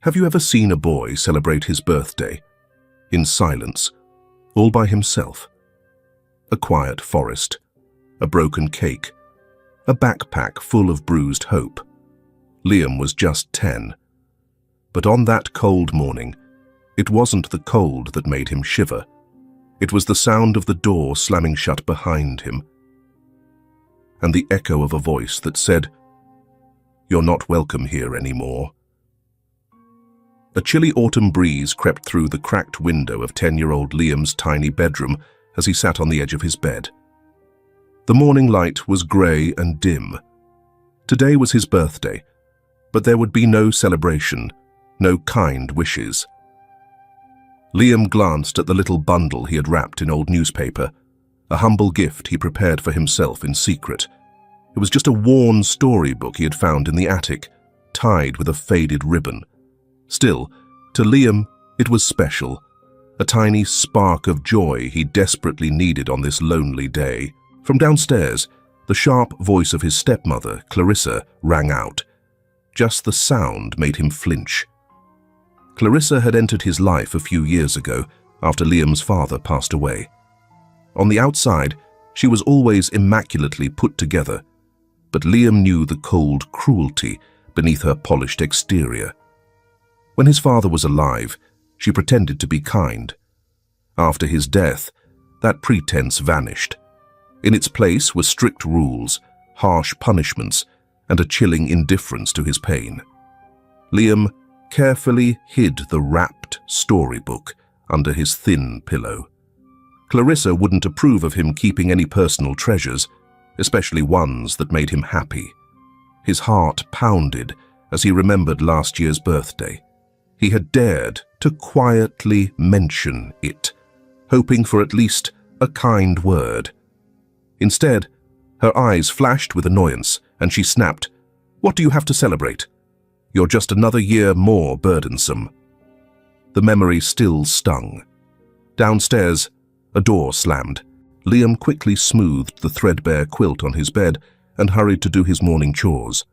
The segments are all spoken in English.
Have you ever seen a boy celebrate his birthday? In silence, all by himself. A quiet forest, a broken cake, a backpack full of bruised hope. Liam was just 10. But on that cold morning, it wasn't the cold that made him shiver. It was the sound of the door slamming shut behind him, and the echo of a voice that said, "You're not welcome here anymore." A chilly autumn breeze crept through the cracked window of 10-year-old Liam's tiny bedroom as he sat on the edge of his bed. The morning light was grey and dim. Today was his birthday, but there would be no celebration, no kind wishes. Liam glanced at the little bundle he had wrapped in old newspaper, a humble gift he prepared for himself in secret. It was just a worn storybook he had found in the attic, tied with a faded ribbon. Still, to Liam, it was special, a tiny spark of joy he desperately needed on this lonely day. From downstairs, the sharp voice of his stepmother, Clarissa, rang out. Just the sound made him flinch. Clarissa had entered his life a few years ago, after Liam's father passed away. On the outside, she was always immaculately put together, but Liam knew the cold cruelty beneath her polished exterior. When his father was alive, she pretended to be kind. After his death, that pretense vanished. In its place were strict rules, harsh punishments, and a chilling indifference to his pain. Liam carefully hid the wrapped storybook under his thin pillow. Clarissa wouldn't approve of him keeping any personal treasures, especially ones that made him happy. His heart pounded as he remembered last year's birthday. He had dared to quietly mention it, hoping for at least a kind word. Instead, her eyes flashed with annoyance, and she snapped, "What do you have to celebrate? You're just another year more burdensome." The memory still stung. Downstairs, a door slammed. Liam quickly smoothed the threadbare quilt on his bed and hurried to do his morning chores.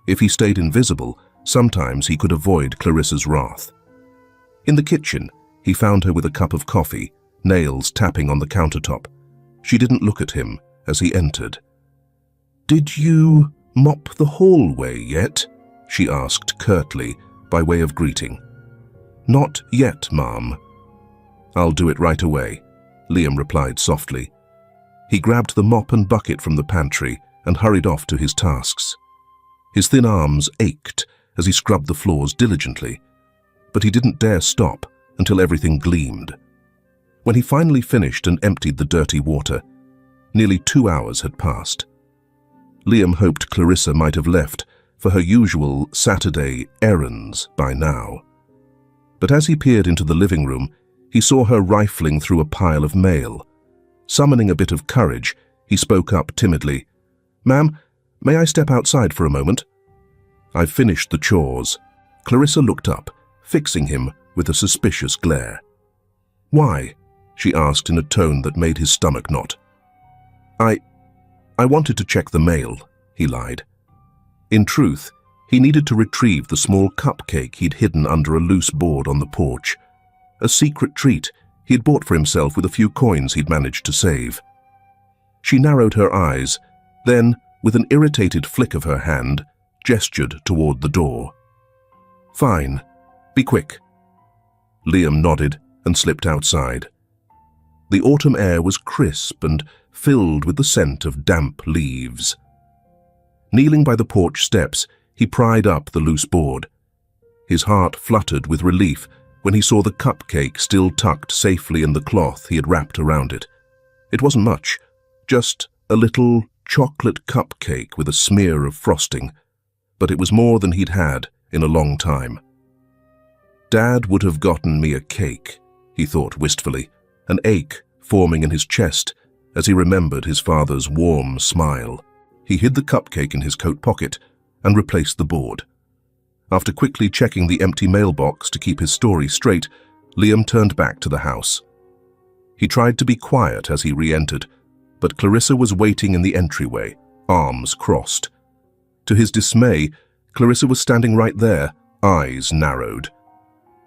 If he stayed invisible, sometimes he could avoid Clarissa's wrath. In the kitchen, he found her with a cup of coffee, nails tapping on the countertop. She didn't look at him as he entered. "Did you mop the hallway yet?" she asked curtly, by way of greeting. "Not yet, Ma'am." "I'll do it right away," Liam replied softly. He grabbed the mop and bucket from the pantry and hurried off to his tasks. His thin arms ached as he scrubbed the floors diligently, but he didn't dare stop until everything gleamed. When he finally finished and emptied the dirty water, nearly 2 hours had passed. Liam hoped Clarissa might have left for her usual Saturday errands by now. But as he peered into the living room, he saw her rifling through a pile of mail. Summoning a bit of courage, he spoke up timidly. "Ma'am, may I step outside for a moment?" "I've finished the chores." Clarissa looked up, fixing him with a suspicious glare. "Why?" she asked in a tone that made his stomach knot. I wanted to check the mail," he lied. In truth, he needed to retrieve the small cupcake he'd hidden under a loose board on the porch. A secret treat he'd bought for himself with a few coins he'd managed to save. She narrowed her eyes, then, with an irritated flick of her hand, gestured toward the door. "Fine. Be quick." Liam nodded and slipped outside. The autumn air was crisp and filled with the scent of damp leaves. Kneeling by the porch steps, he pried up the loose board. His heart fluttered with relief when he saw the cupcake still tucked safely in the cloth he had wrapped around it. It wasn't much, just a little chocolate cupcake with a smear of frosting, but it was more than he'd had in a long time. Dad would have gotten me a cake, he thought wistfully, an ache forming in his chest as he remembered his father's warm smile. He hid the cupcake in his coat pocket and replaced the board. After quickly checking the empty mailbox to keep his story straight, Liam turned back to the house. He tried to be quiet as he re-entered, but Clarissa was waiting in the entryway, arms crossed. To his dismay, Clarissa was standing right there, eyes narrowed.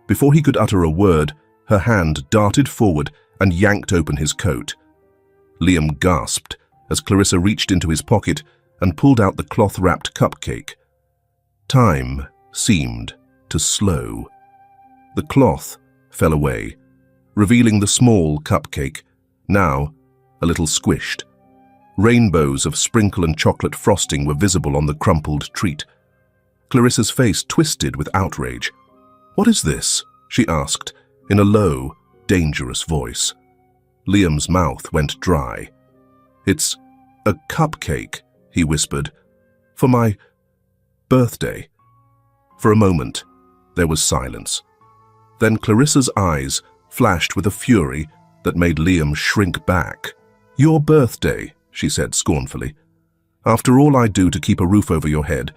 Before he could utter a word, her hand darted forward and yanked open his coat. Liam gasped as Clarissa reached into his pocket and pulled out the cloth-wrapped cupcake. Time seemed to slow. The cloth fell away, revealing the small cupcake, now a little squished. Rainbows of sprinkle and chocolate frosting were visible on the crumpled treat. Clarissa's face twisted with outrage. "What is this?" she asked, in a low, dangerous voice. Liam's mouth went dry. "It's a cupcake," he whispered, "for my birthday." For a moment, there was silence. Then Clarissa's eyes flashed with a fury that made Liam shrink back. "Your birthday," she said scornfully. "After all I do to keep a roof over your head,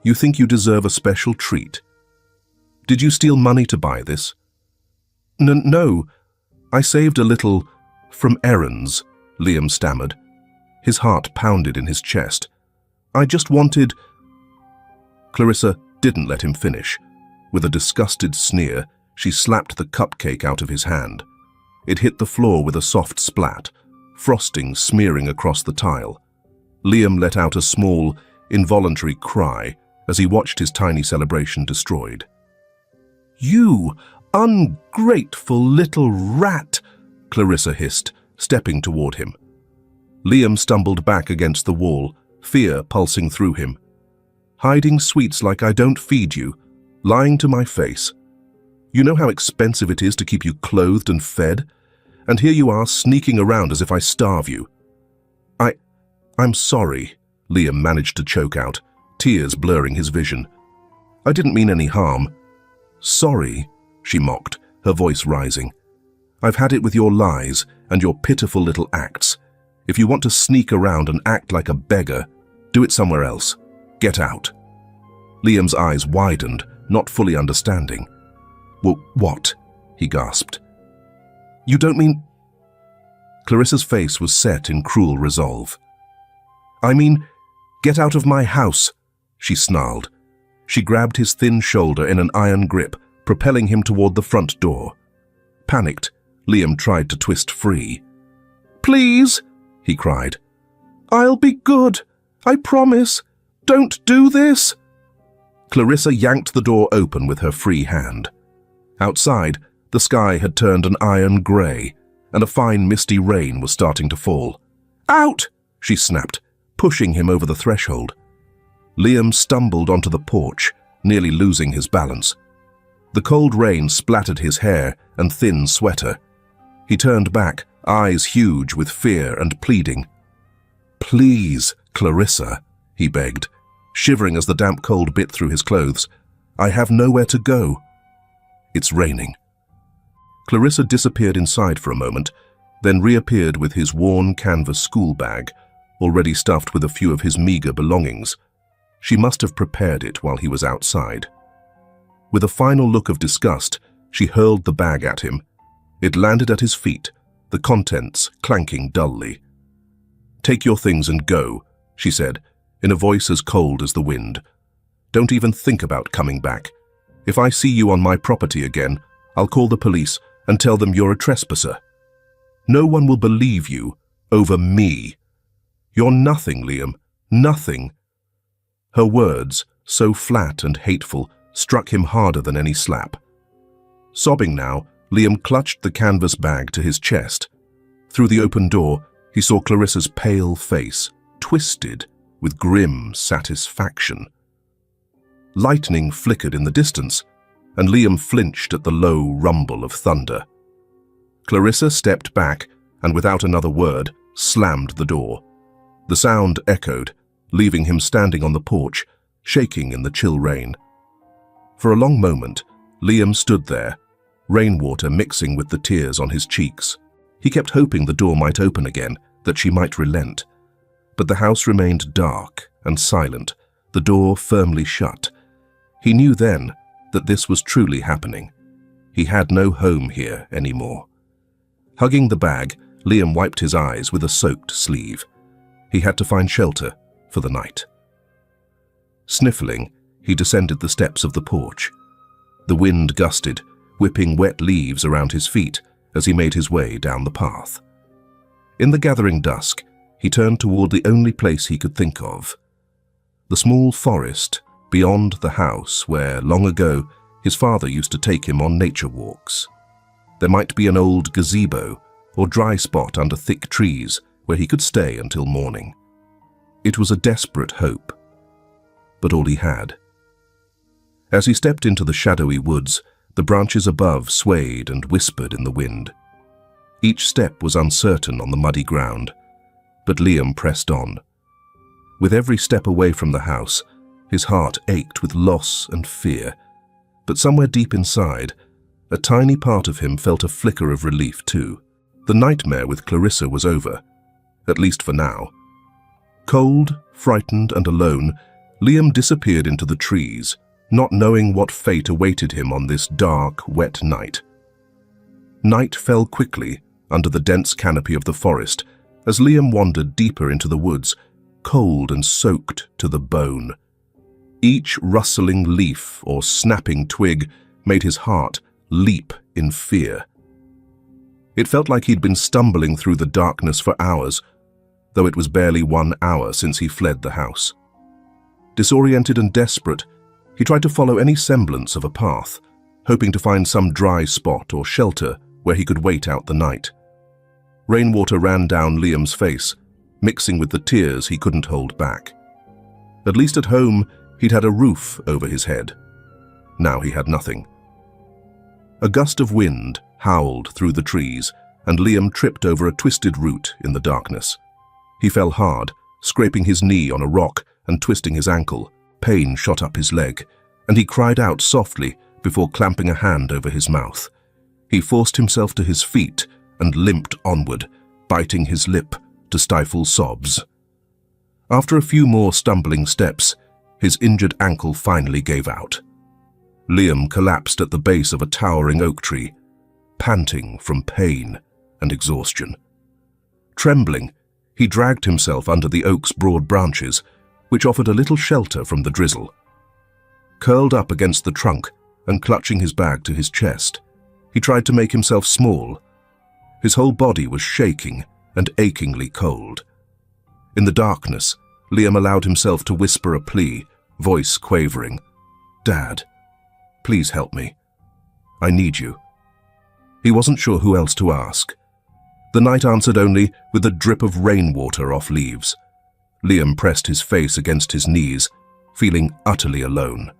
you think you deserve a special treat. Did you steal money to buy this?" No, I saved a little from errands," Liam stammered. His heart pounded in his chest. "I just wanted—" Clarissa didn't let him finish. With a disgusted sneer, she slapped the cupcake out of his hand. It hit the floor with a soft splat, frosting smearing across the tile. Liam let out a small, involuntary cry as he watched his tiny celebration destroyed. "You ungrateful little rat!" Clarissa hissed, stepping toward him. Liam stumbled back against the wall, fear pulsing through him. "Hiding sweets like I don't feed you, lying to my face. You know how expensive it is to keep you clothed and fed? And here you are sneaking around as if I starve you." I'm sorry," Liam managed to choke out, tears blurring his vision. "I didn't mean any harm." "Sorry," she mocked, her voice rising. "I've had it with your lies and your pitiful little acts. If you want to sneak around and act like a beggar, do it somewhere else. Get out." Liam's eyes widened, not fully understanding. What?" he gasped. "You don't mean—" Clarissa's face was set in cruel resolve. "I mean, get out of my house," she snarled. She grabbed his thin shoulder in an iron grip, propelling him toward the front door. Panicked, Liam tried to twist free. "Please," he cried. "I'll be good. I promise. Don't do this." Clarissa yanked the door open with her free hand. Outside, the sky had turned an iron grey, and a fine misty rain was starting to fall. "Out!" she snapped, pushing him over the threshold. Liam stumbled onto the porch, nearly losing his balance. The cold rain splattered his hair and thin sweater. He turned back, eyes huge with fear and pleading. "Please, Clarissa," he begged, shivering as the damp cold bit through his clothes. "I have nowhere to go." "It's raining." Clarissa disappeared inside for a moment, then reappeared with his worn canvas school bag, already stuffed with a few of his meager belongings. She must have prepared it while he was outside. With a final look of disgust, she hurled the bag at him. It landed at his feet, the contents clanking dully. "Take your things and go," she said, in a voice as cold as the wind. "Don't even think about coming back. If I see you on my property again, I'll call the police and tell them you're a trespasser. No one will believe you over me. You're nothing, Liam, nothing." Her words, so flat and hateful, struck him harder than any slap. Sobbing now, Liam clutched the canvas bag to his chest. Through the open door, he saw Clarissa's pale face, twisted with grim satisfaction. Lightning flickered in the distance, and Liam flinched at the low rumble of thunder. Clarissa stepped back and, without another word, slammed the door. The sound echoed, leaving him standing on the porch, shaking in the chill rain. For a long moment, Liam stood there, rainwater mixing with the tears on his cheeks. He kept hoping the door might open again, that she might relent. But the house remained dark and silent, the door firmly shut. He knew then that this was truly happening. He had no home here anymore. Hugging the bag, Liam wiped his eyes with a soaked sleeve. He had to find shelter for the night. Sniffling, he descended the steps of the porch. The wind gusted, whipping wet leaves around his feet as he made his way down the path. In the gathering dusk, he turned toward the only place he could think of. The small forest beyond the house where, long ago, his father used to take him on nature walks. There might be an old gazebo or dry spot under thick trees where he could stay until morning. It was a desperate hope, but all he had. As he stepped into the shadowy woods, the branches above swayed and whispered in the wind. Each step was uncertain on the muddy ground, but Liam pressed on. With every step away from the house, his heart ached with loss and fear, but somewhere deep inside, a tiny part of him felt a flicker of relief too. The nightmare with Clarissa was over, at least for now. Cold, frightened and alone, Liam disappeared into the trees, not knowing what fate awaited him on this dark, wet night. Night fell quickly under the dense canopy of the forest as Liam wandered deeper into the woods, cold and soaked to the bone. Each rustling leaf or snapping twig made his heart leap in fear. It felt like he'd been stumbling through the darkness for hours, though it was barely 1 hour since he fled the house. Disoriented and desperate, he tried to follow any semblance of a path, hoping to find some dry spot or shelter where he could wait out the night. Rainwater ran down Liam's face, mixing with the tears he couldn't hold back. At least at home, he'd had a roof over his head. Now he had nothing. A gust of wind howled through the trees, and Liam tripped over a twisted root in the darkness. He fell hard, scraping his knee on a rock and twisting his ankle. Pain shot up his leg, and he cried out softly before clamping a hand over his mouth. He forced himself to his feet and limped onward, biting his lip to stifle sobs. After a few more stumbling steps, his injured ankle finally gave out. Liam collapsed at the base of a towering oak tree, panting from pain and exhaustion. Trembling, he dragged himself under the oak's broad branches, which offered a little shelter from the drizzle. Curled up against the trunk and clutching his bag to his chest, he tried to make himself small. His whole body was shaking and achingly cold. In the darkness, Liam allowed himself to whisper a plea, voice quavering. "Dad, please help me. I need you." He wasn't sure who else to ask. The night answered only with a drip of rainwater off leaves. Liam pressed his face against his knees, feeling utterly alone.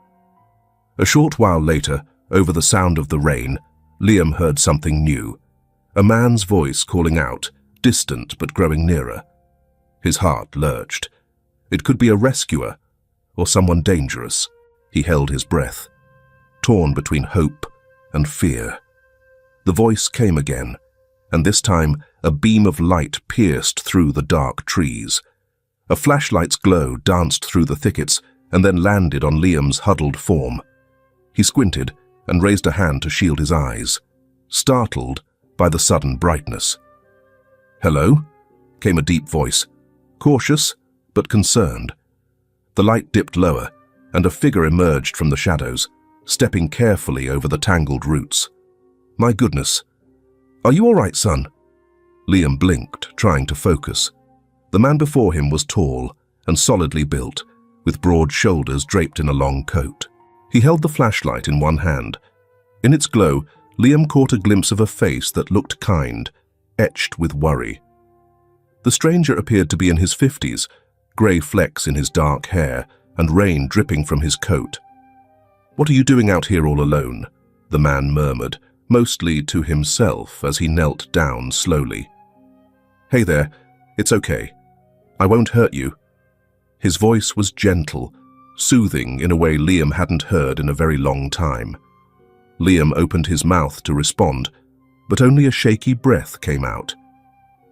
A short while later, over the sound of the rain, Liam heard something new. A man's voice calling out, distant but growing nearer. His heart lurched. It could be a rescuer or someone dangerous. He held his breath, torn between hope and fear. The voice came again, and this time a beam of light pierced through the dark trees. A flashlight's glow danced through the thickets and then landed on Liam's huddled form. He squinted and raised a hand to shield his eyes, startled by the sudden brightness. "Hello?" came a deep voice, cautious but concerned. The light dipped lower, and a figure emerged from the shadows, stepping carefully over the tangled roots. "My goodness. Are you all right, son?" Liam blinked, trying to focus. The man before him was tall and solidly built, with broad shoulders draped in a long coat. He held the flashlight in one hand. In its glow, Liam caught a glimpse of a face that looked kind, etched with worry. The stranger appeared to be in his 50s, grey flecks in his dark hair and rain dripping from his coat. "What are you doing out here all alone?" the man murmured, mostly to himself as he knelt down slowly. "Hey there, it's okay. I won't hurt you." His voice was gentle, soothing in a way Liam hadn't heard in a very long time. Liam opened his mouth to respond, but only a shaky breath came out.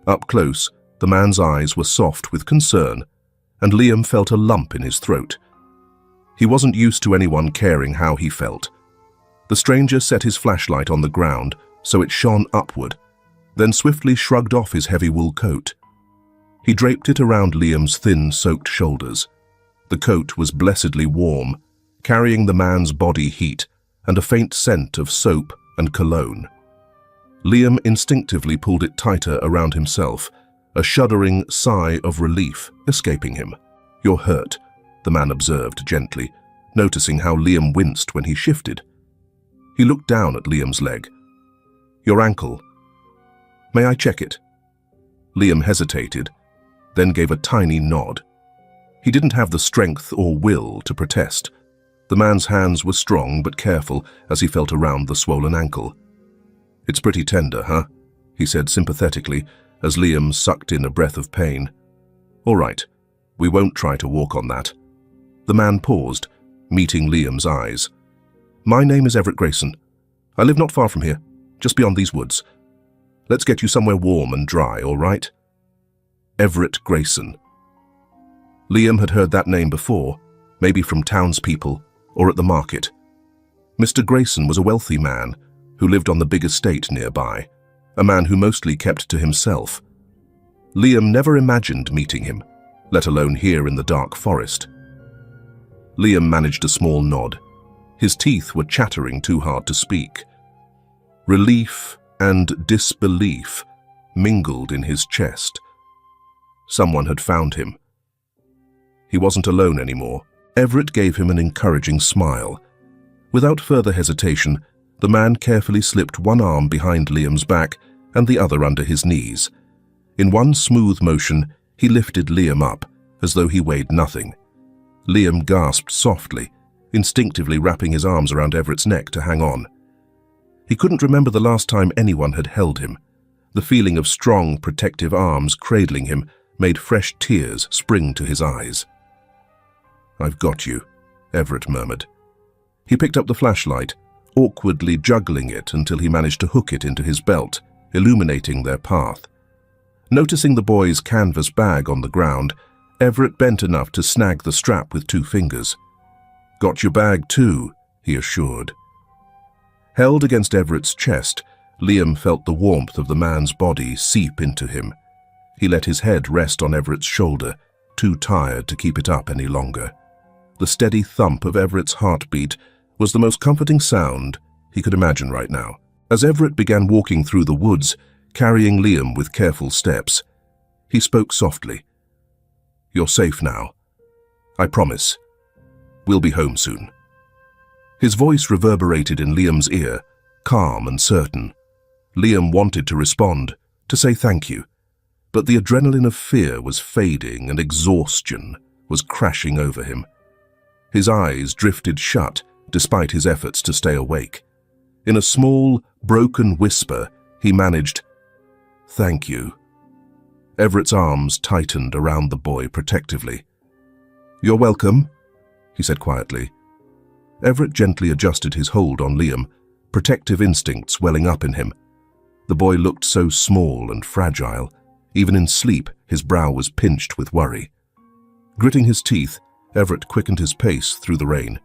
Up close, the man's eyes were soft with concern, and Liam felt a lump in his throat. He wasn't used to anyone caring how he felt. The stranger set his flashlight on the ground so it shone upward, then swiftly shrugged off his heavy wool coat. He draped it around Liam's thin, soaked shoulders. The coat was blessedly warm, carrying the man's body heat and a faint scent of soap and cologne. Liam instinctively pulled it tighter around himself, a shuddering sigh of relief escaping him. "You're hurt," the man observed gently, noticing how Liam winced when he shifted. He looked down at Liam's leg. "Your ankle. May I check it?" Liam hesitated, then gave a tiny nod. He didn't have the strength or will to protest. The man's hands were strong but careful as he felt around the swollen ankle. "It's pretty tender, huh?" he said sympathetically as Liam sucked in a breath of pain. "All right, we won't try to walk on that." The man paused, meeting Liam's eyes. "My name is Everett Grayson. I live not far from here, just beyond these woods. Let's get you somewhere warm and dry, all right?" Everett Grayson. Liam had heard that name before, maybe from townspeople or at the market. Mr. Grayson was a wealthy man who lived on the big estate nearby, a man who mostly kept to himself. Liam never imagined meeting him, let alone here in the dark forest. Liam managed a small nod. His teeth were chattering too hard to speak. Relief and disbelief mingled in his chest. Someone had found him. He wasn't alone anymore. Everett gave him an encouraging smile. Without further hesitation, the man carefully slipped one arm behind Liam's back and the other under his knees. In one smooth motion, he lifted Liam up, as though he weighed nothing. Liam gasped softly, instinctively wrapping his arms around Everett's neck to hang on. He couldn't remember the last time anyone had held him. The feeling of strong, protective arms cradling him made fresh tears spring to his eyes. "I've got you," Everett murmured. He picked up the flashlight, awkwardly juggling it until he managed to hook it into his belt, illuminating their path. Noticing the boy's canvas bag on the ground, Everett bent enough to snag the strap with 2 fingers. "Got your bag too," he assured. Held against Everett's chest, Liam felt the warmth of the man's body seep into him. He let his head rest on Everett's shoulder, too tired to keep it up any longer. The steady thump of Everett's heartbeat was the most comforting sound he could imagine right now. As Everett began walking through the woods, carrying Liam with careful steps, he spoke softly. "You're safe now. I promise. We'll be home soon." His voice reverberated in Liam's ear, calm and certain. Liam wanted to respond, to say thank you, but the adrenaline of fear was fading and exhaustion was crashing over him. His eyes drifted shut despite his efforts to stay awake. In a small, broken whisper, he managed, "Thank you." Everett's arms tightened around the boy protectively. "You're welcome," he said quietly. Everett gently adjusted his hold on Liam, protective instincts welling up in him. The boy looked so small and fragile. Even in sleep, his brow was pinched with worry. Gritting his teeth, Everett quickened his pace through the rain.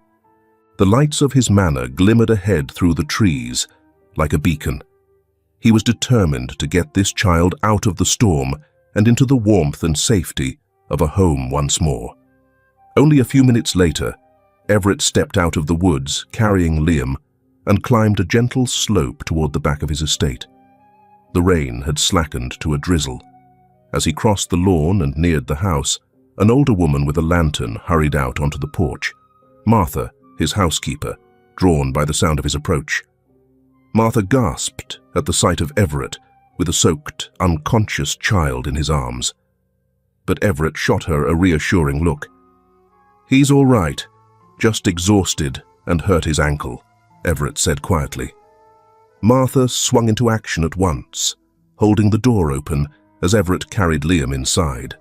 The lights of his manor glimmered ahead through the trees, like a beacon. He was determined to get this child out of the storm and into the warmth and safety of a home once more. Only a few minutes later, Everett stepped out of the woods carrying Liam and climbed a gentle slope toward the back of his estate. The rain had slackened to a drizzle. As he crossed the lawn and neared the house, an older woman with a lantern hurried out onto the porch. Martha, his housekeeper, drawn by the sound of his approach. Martha gasped at the sight of Everett with a soaked, unconscious child in his arms. But Everett shot her a reassuring look. "He's all right, just exhausted and hurt his ankle," Everett said quietly. Martha swung into action at once, holding the door open as Everett carried Liam inside.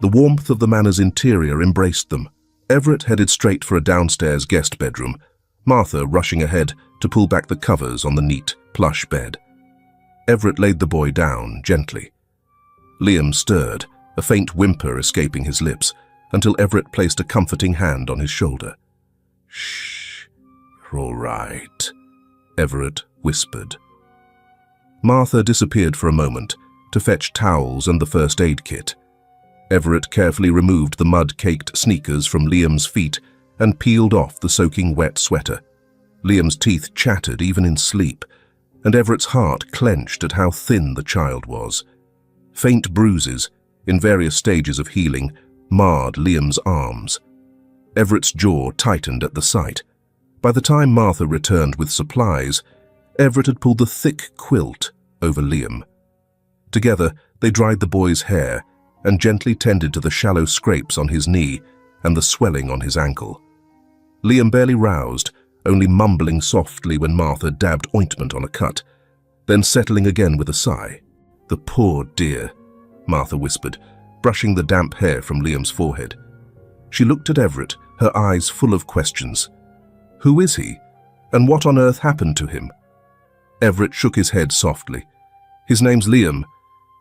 The warmth of the manor's interior embraced them. Everett headed straight for a downstairs guest bedroom, Martha rushing ahead to pull back the covers on the neat, plush bed. Everett laid the boy down gently. Liam stirred, a faint whimper escaping his lips, until Everett placed a comforting hand on his shoulder. "Shh, you're all right," Everett whispered. Martha disappeared for a moment to fetch towels and the first aid kit. Everett carefully removed the mud-caked sneakers from Liam's feet and peeled off the soaking wet sweater. Liam's teeth chattered even in sleep, and Everett's heart clenched at how thin the child was. Faint bruises, in various stages of healing, marred Liam's arms. Everett's jaw tightened at the sight. By the time Martha returned with supplies, Everett had pulled the thick quilt over Liam. Together, they dried the boy's hair and gently tended to the shallow scrapes on his knee and the swelling on his ankle. Liam barely roused, only mumbling softly when Martha dabbed ointment on a cut, then settling again with a sigh. "The poor dear," Martha whispered, brushing the damp hair from Liam's forehead. She looked at Everett, her eyes full of questions. Who is he? And what on earth happened to him? Everett shook his head softly. His name's Liam.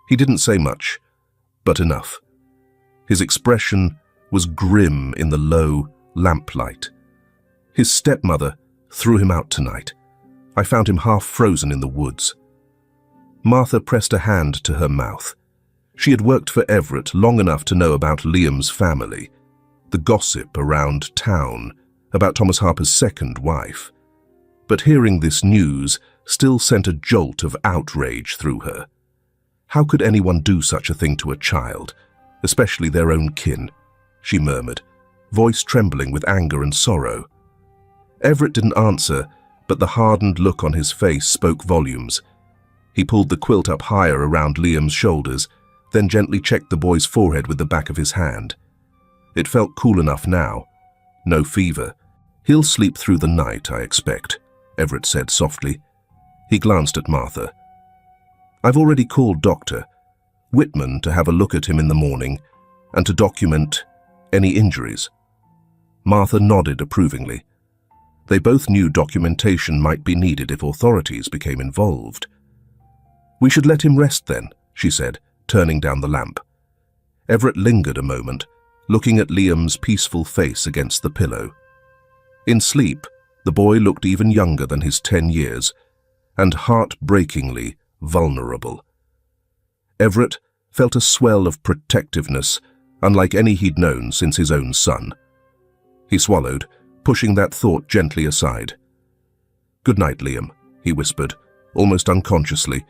He didn't say much, but enough. His expression was grim in the low lamplight. His stepmother threw him out tonight. I found him half frozen in the woods. Martha pressed a hand to her mouth. She had worked for Everett long enough to know about Liam's family, the gossip around town about Thomas Harper's second wife. But hearing this news still sent a jolt of outrage through her. How could anyone do such a thing to a child, especially their own kin? She murmured, voice trembling with anger and sorrow. Everett didn't answer, but the hardened look on his face spoke volumes. He pulled the quilt up higher around Liam's shoulders, then gently checked the boy's forehead with the back of his hand. It felt cool enough now. No fever. "He'll sleep through the night, I expect," Everett said softly. He glanced at Martha. "I've already called Dr. Whitman to have a look at him in the morning and to document any injuries." Martha nodded approvingly. They both knew documentation might be needed if authorities became involved. "We should let him rest then," she said, turning down the lamp. Everett lingered a moment, looking at Liam's peaceful face against the pillow. In sleep, the boy looked even younger than his 10 years, and heartbreakingly vulnerable. Everett felt a swell of protectiveness, unlike any he'd known since his own son. He swallowed, pushing that thought gently aside. "Good night, Liam," he whispered, almost unconsciously,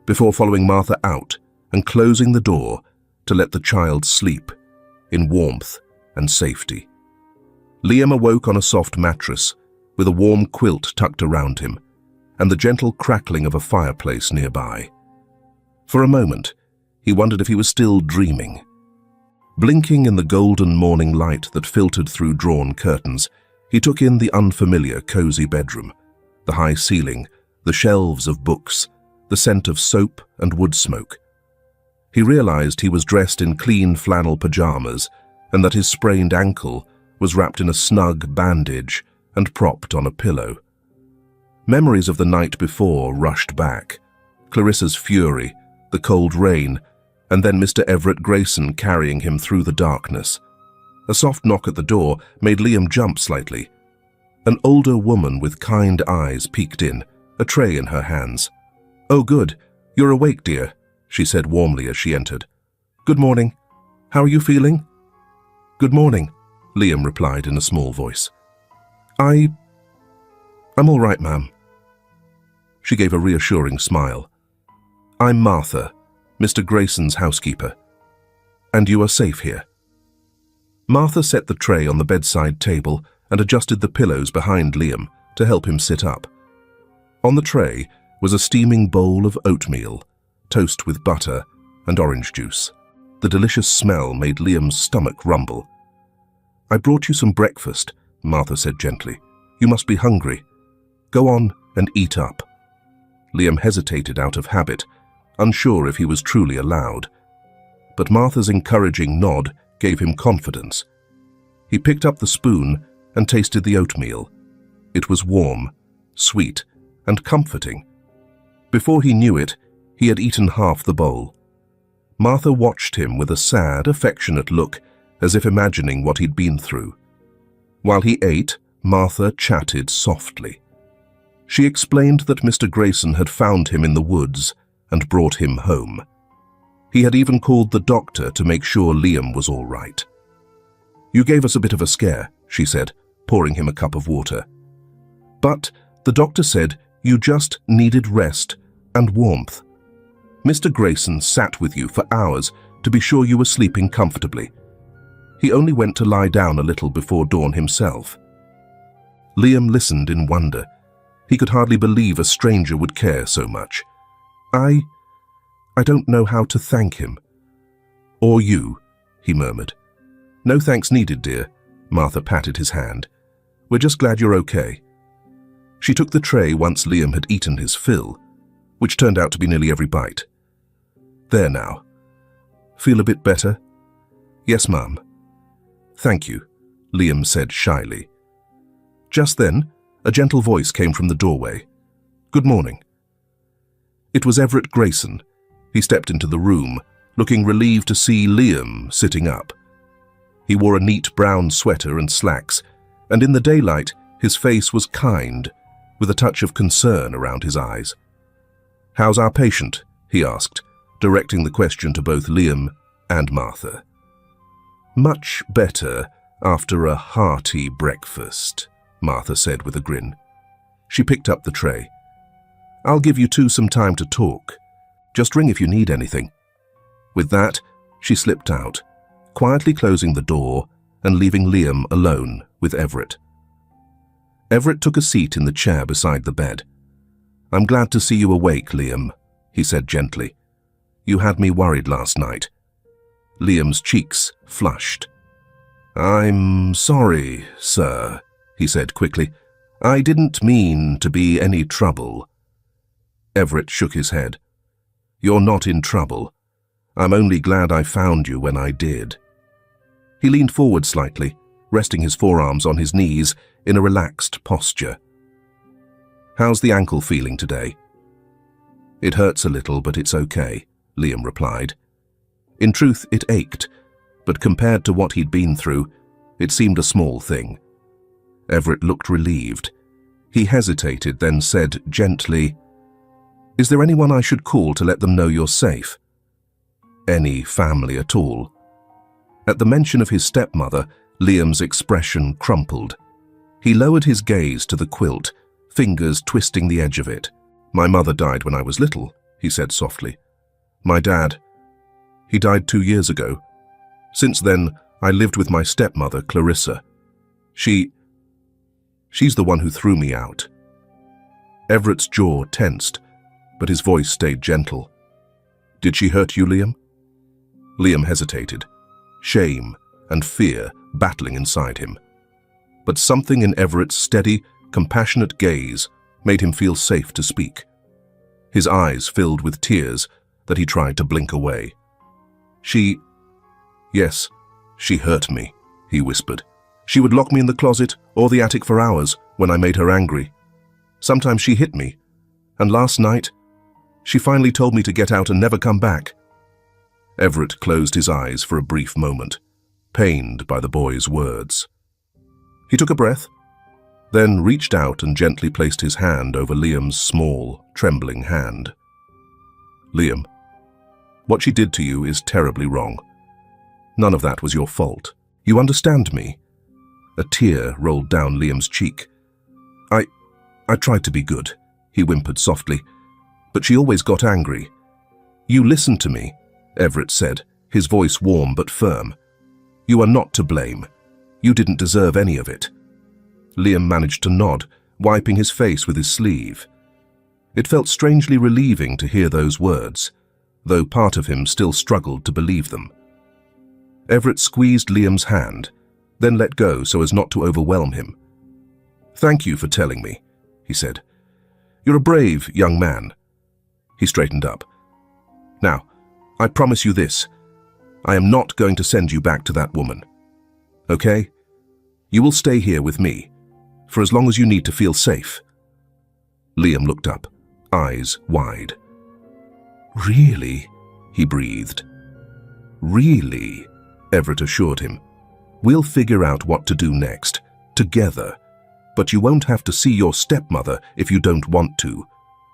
before following Martha out and closing the door to let the child sleep in warmth and safety. Liam awoke on a soft mattress, with a warm quilt tucked around him, and the gentle crackling of a fireplace nearby. For a moment, he wondered if he was still dreaming. Blinking in the golden morning light that filtered through drawn curtains, he took in the unfamiliar, cozy bedroom, the high ceiling, the shelves of books, the scent of soap and wood smoke. He realized he was dressed in clean flannel pajamas and that his sprained ankle was wrapped in a snug bandage and propped on a pillow. Memories of the night before rushed back. Clarissa's fury, the cold rain, and then Mr. Everett Grayson carrying him through the darkness. A soft knock at the door made Liam jump slightly. An older woman with kind eyes peeked in, a tray in her hands. "Oh, good. You're awake, dear," she said warmly as she entered. "Good morning. How are you feeling?" "Good morning," Liam replied in a small voice. I'm all right, ma'am." She gave a reassuring smile. "I'm Martha, Mr. Grayson's housekeeper. And you are safe here." Martha set the tray on the bedside table and adjusted the pillows behind Liam to help him sit up. On the tray was a steaming bowl of oatmeal, toast with butter, and orange juice. The delicious smell made Liam's stomach rumble. "I brought you some breakfast," Martha said gently. "You must be hungry. Go on and eat up." Liam hesitated out of habit, unsure if he was truly allowed. But Martha's encouraging nod gave him confidence. He picked up the spoon and tasted the oatmeal. It was warm, sweet, and comforting. Before he knew it, he had eaten half the bowl. Martha watched him with a sad, affectionate look, as if imagining what he'd been through. While he ate, Martha chatted softly. She explained that Mr. Grayson had found him in the woods and brought him home. He had even called the doctor to make sure Liam was all right. "You gave us a bit of a scare," she said, pouring him a cup of water. "But the doctor said you just needed rest and warmth. Mr. Grayson sat with you for hours to be sure you were sleeping comfortably. He only went to lie down a little before dawn himself." Liam listened in wonder. He could hardly believe a stranger would care so much. I don't know how to thank him." "Or you," he murmured. "No thanks needed, dear." Martha patted his hand. "We're just glad you're okay." She took the tray once Liam had eaten his fill, which turned out to be nearly every bite. "There now. Feel a bit better?" "Yes, Mum." "Thank you," Liam said shyly. Just then, a gentle voice came from the doorway. "Good morning." It was Everett Grayson. He stepped into the room, looking relieved to see Liam sitting up. He wore a neat brown sweater and slacks, and in the daylight, his face was kind, with a touch of concern around his eyes. "How's our patient?" he asked, directing the question to both Liam and Martha. "Much better after a hearty breakfast," Martha said with a grin. She picked up the tray. "I'll give you two some time to talk. Just ring if you need anything." With that, she slipped out, quietly closing the door and leaving Liam alone with Everett. Everett took a seat in the chair beside the bed. "I'm glad to see you awake, Liam," he said gently. "You had me worried last night." Liam's cheeks flushed. "I'm sorry, sir," he said quickly. "I didn't mean to be any trouble." Everett shook his head. "You're not in trouble. I'm only glad I found you when I did." He leaned forward slightly, resting his forearms on his knees in a relaxed posture. "How's the ankle feeling today?" "It hurts a little, but it's okay," Liam replied. In truth, it ached, but compared to what he'd been through, it seemed a small thing. Everett looked relieved. He hesitated, then said gently, "Is there anyone I should call to let them know you're safe?" "Any family at all?" At the mention of his stepmother, Liam's expression crumpled. He lowered his gaze to the quilt, fingers twisting the edge of it. "My mother died when I was little," he said softly. "My dad, he died 2 years ago. Since then, I lived with my stepmother, Clarissa. She's the one who threw me out." Everett's jaw tensed, but his voice stayed gentle. "Did she hurt you, Liam?" Liam hesitated, shame and fear battling inside him. But something in Everett's steady, compassionate gaze made him feel safe to speak. His eyes filled with tears that he tried to blink away. Yes, she hurt me," he whispered. "She would lock me in the closet or the attic for hours when I made her angry. Sometimes she hit me, and last night, she finally told me to get out and never come back." Everett closed his eyes for a brief moment, pained by the boy's words. He took a breath, then reached out and gently placed his hand over Liam's small, trembling hand. "Liam, what she did to you is terribly wrong. None of that was your fault. You understand me?" A tear rolled down Liam's cheek. I tried to be good," he whimpered softly, "but she always got angry." "You listened to me," Everett said, his voice warm but firm. "You are not to blame. You didn't deserve any of it." Liam managed to nod, wiping his face with his sleeve. It felt strangely relieving to hear those words, though part of him still struggled to believe them. Everett squeezed Liam's hand, then let go so as not to overwhelm him. "Thank you for telling me," he said. "You're a brave young man." He straightened up. "Now, I promise you this. I am not going to send you back to that woman. Okay? You will stay here with me, for as long as you need to feel safe." Liam looked up, eyes wide. "Really?" he breathed. "Really?" Everett assured him. "We'll figure out what to do next, together. But you won't have to see your stepmother if you don't want to.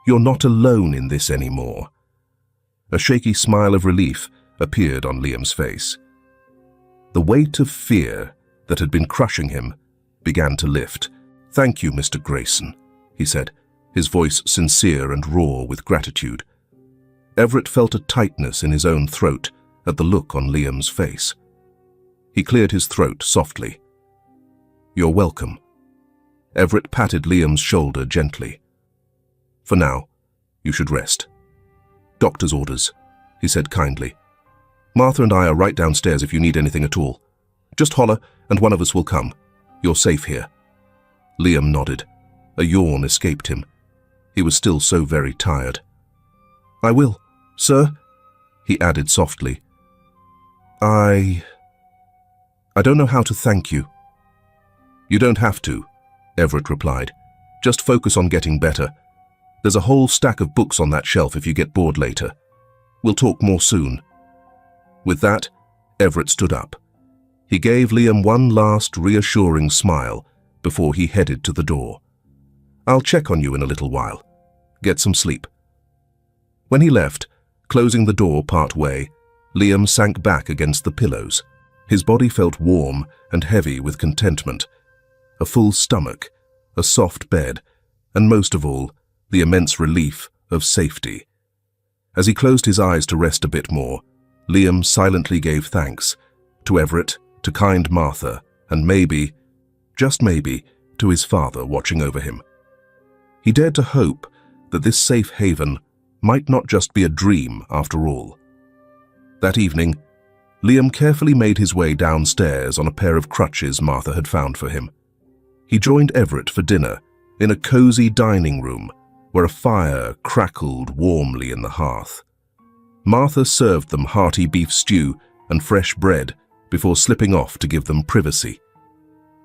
You're not alone in this anymore." A shaky smile of relief appeared on Liam's face. The weight of fear that had been crushing him began to lift. "Thank you, Mr. Grayson," he said, his voice sincere and raw with gratitude. Everett felt a tightness in his own throat at the look on Liam's face. He cleared his throat softly. "You're welcome." Everett patted Liam's shoulder gently. "For now, you should rest." "Doctor's orders," he said kindly. "Martha and I are right downstairs if you need anything at all. Just holler and one of us will come. You're safe here." Liam nodded. A yawn escaped him. He was still so very tired. "I will, sir," he added softly. I don't know how to thank you." "You don't have to," Everett replied. "Just focus on getting better. There's a whole stack of books on that shelf if you get bored later. We'll talk more soon." With that, Everett stood up. He gave Liam one last reassuring smile before he headed to the door. "I'll check on you in a little while. Get some sleep." When he left, closing the door part way, Liam sank back against the pillows. His body felt warm and heavy with contentment. A full stomach, a soft bed, and most of all, the immense relief of safety. As he closed his eyes to rest a bit more, Liam silently gave thanks to Everett, to kind Martha, and maybe, just maybe, to his father watching over him. He dared to hope that this safe haven might not just be a dream after all. That evening, Liam carefully made his way downstairs on a pair of crutches Martha had found for him. He joined Everett for dinner in a cozy dining room where a fire crackled warmly in the hearth. Martha served them hearty beef stew and fresh bread before slipping off to give them privacy.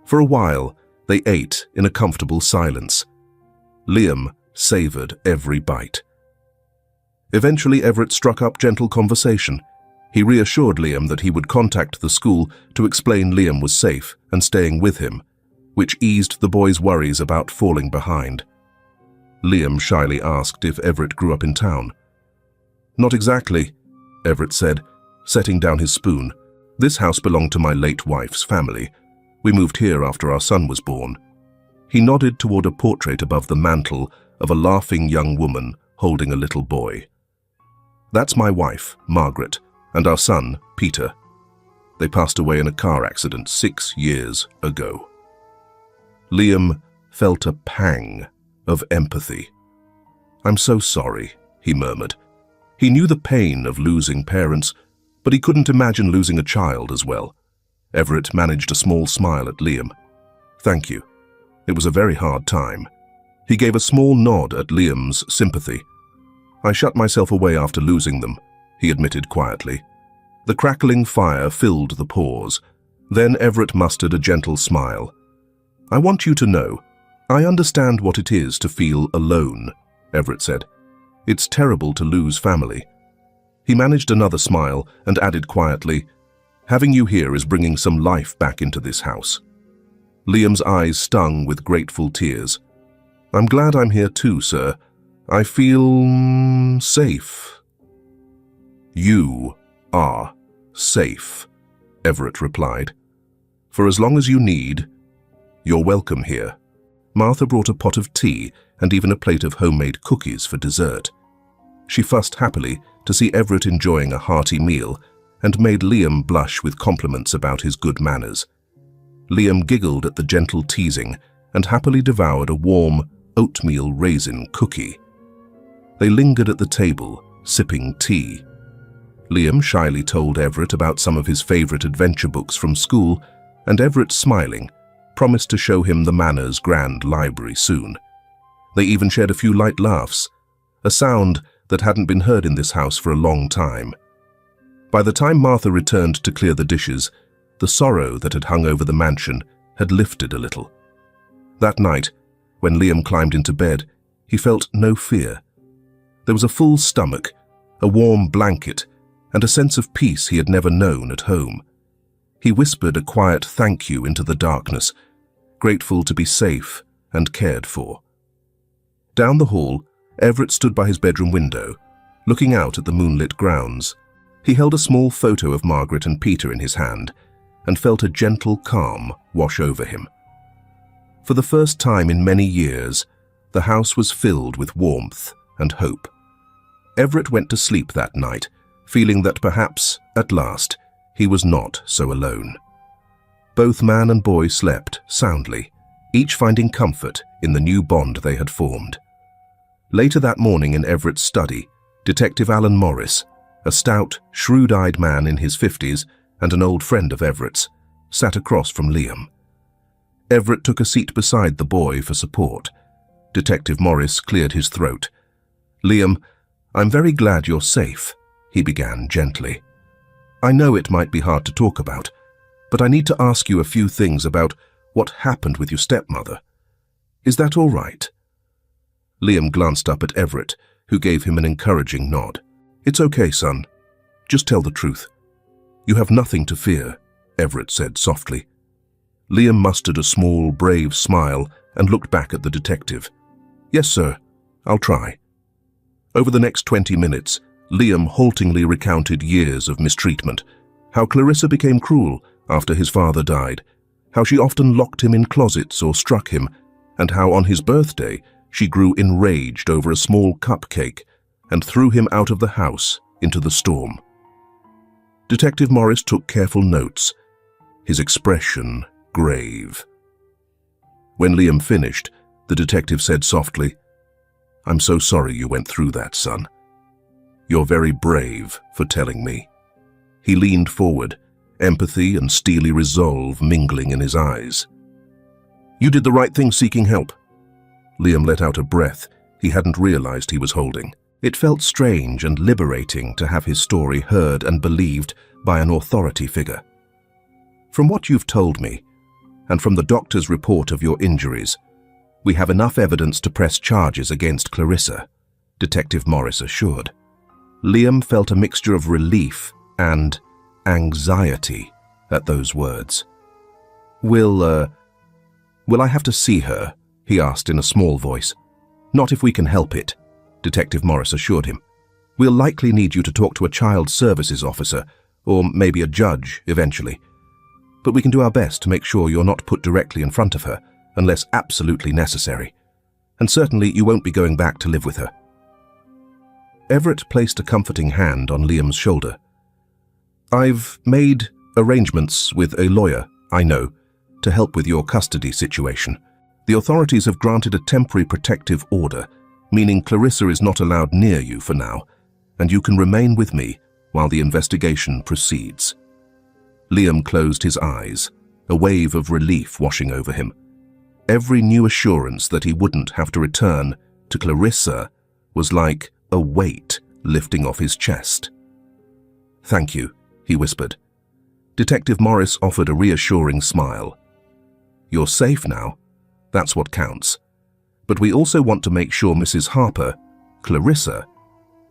For a while, they ate in a comfortable silence. Liam savored every bite. Eventually, Everett struck up gentle conversation. He reassured Liam that he would contact the school to explain Liam was safe and staying with him, which eased the boy's worries about falling behind. Liam shyly asked if Everett grew up in town. "Not exactly," Everett said, setting down his spoon. "This house belonged to my late wife's family. We moved here after our son was born." He nodded toward a portrait above the mantel of a laughing young woman holding a little boy. "That's my wife, Margaret, and our son, Peter. They passed away in a car accident 6 years ago." Liam felt a pang of empathy. "I'm so sorry," he murmured. He knew the pain of losing parents, but he couldn't imagine losing a child as well. Everett managed a small smile at Liam. "Thank you. It was a very hard time." He gave a small nod at Liam's sympathy. "I shut myself away after losing them," he admitted quietly. The crackling fire filled the pause. Then Everett mustered a gentle smile. "I want you to know, I understand what it is to feel alone," Everett said. "It's terrible to lose family." He managed another smile and added quietly, "Having you here is bringing some life back into this house." Liam's eyes stung with grateful tears. "I'm glad I'm here too, sir. I feel safe." "You are safe," Everett replied. "For as long as you need, you're welcome here." Martha brought a pot of tea and even a plate of homemade cookies for dessert. She fussed happily to see Everett enjoying a hearty meal and made Liam blush with compliments about his good manners. Liam giggled at the gentle teasing and happily devoured a warm oatmeal raisin cookie. They lingered at the table, sipping tea. Liam shyly told Everett about some of his favorite adventure books from school, and Everett, smiling, promised to show him the Manor's grand library soon. They even shared a few light laughs, a sound that hadn't been heard in this house for a long time. By the time Martha returned to clear the dishes, the sorrow that had hung over the mansion had lifted a little. That night, when Liam climbed into bed, he felt no fear. There was a full stomach, a warm blanket, and a sense of peace he had never known at home. He whispered a quiet thank you into the darkness, grateful to be safe and cared for. Down the hall, Everett stood by his bedroom window, looking out at the moonlit grounds. He held a small photo of Margaret and Peter in his hand and felt a gentle calm wash over him. For the first time in many years, the house was filled with warmth and hope. Everett went to sleep that night, feeling that perhaps, at last, he was not so alone. Both man and boy slept soundly, each finding comfort in the new bond they had formed. Later that morning in Everett's study, Detective Alan Morris, a stout, shrewd-eyed man in his 50s and an old friend of Everett's, sat across from Liam. Everett took a seat beside the boy for support. Detective Morris cleared his throat. "Liam, I'm very glad you're safe," he began gently. "I know it might be hard to talk about, but I need to ask you a few things about what happened with your stepmother. Is that all right?" Liam glanced up at Everett, who gave him an encouraging nod. "It's okay, son. Just tell the truth." "You have nothing to fear," Everett said softly. Liam mustered a small, brave smile and looked back at the detective. "Yes, sir. I'll try." Over the next 20 minutes, Liam haltingly recounted years of mistreatment, how Clarissa became cruel after his father died, how she often locked him in closets or struck him, and how on his birthday she grew enraged over a small cupcake and threw him out of the house into the storm. Detective Morris took careful notes, his expression grave. When Liam finished, the detective said softly, "I'm so sorry you went through that, son. You're very brave for telling me." He leaned forward, empathy and steely resolve mingling in his eyes. "You did the right thing seeking help." Liam let out a breath he hadn't realized he was holding. It felt strange and liberating to have his story heard and believed by an authority figure. "From what you've told me, and from the doctor's report of your injuries, we have enough evidence to press charges against Clarissa," Detective Morris assured. Liam felt a mixture of relief and anxiety at those words. Will I have to see her?" he asked in a small voice. "Not if we can help it," Detective Morris assured him. "We'll likely need you to talk to a child services officer, or maybe a judge eventually. But we can do our best to make sure you're not put directly in front of her, unless absolutely necessary. And certainly you won't be going back to live with her." Everett placed a comforting hand on Liam's shoulder. "I've made arrangements with a lawyer I know to help with your custody situation. The authorities have granted a temporary protective order, meaning Clarissa is not allowed near you for now, and you can remain with me while the investigation proceeds." Liam closed his eyes, a wave of relief washing over him. Every new assurance that he wouldn't have to return to Clarissa was like a weight lifting off his chest. "Thank you," he whispered. Detective Morris offered a reassuring smile. "You're safe now. That's what counts. But we also want to make sure Mrs. Harper, Clarissa,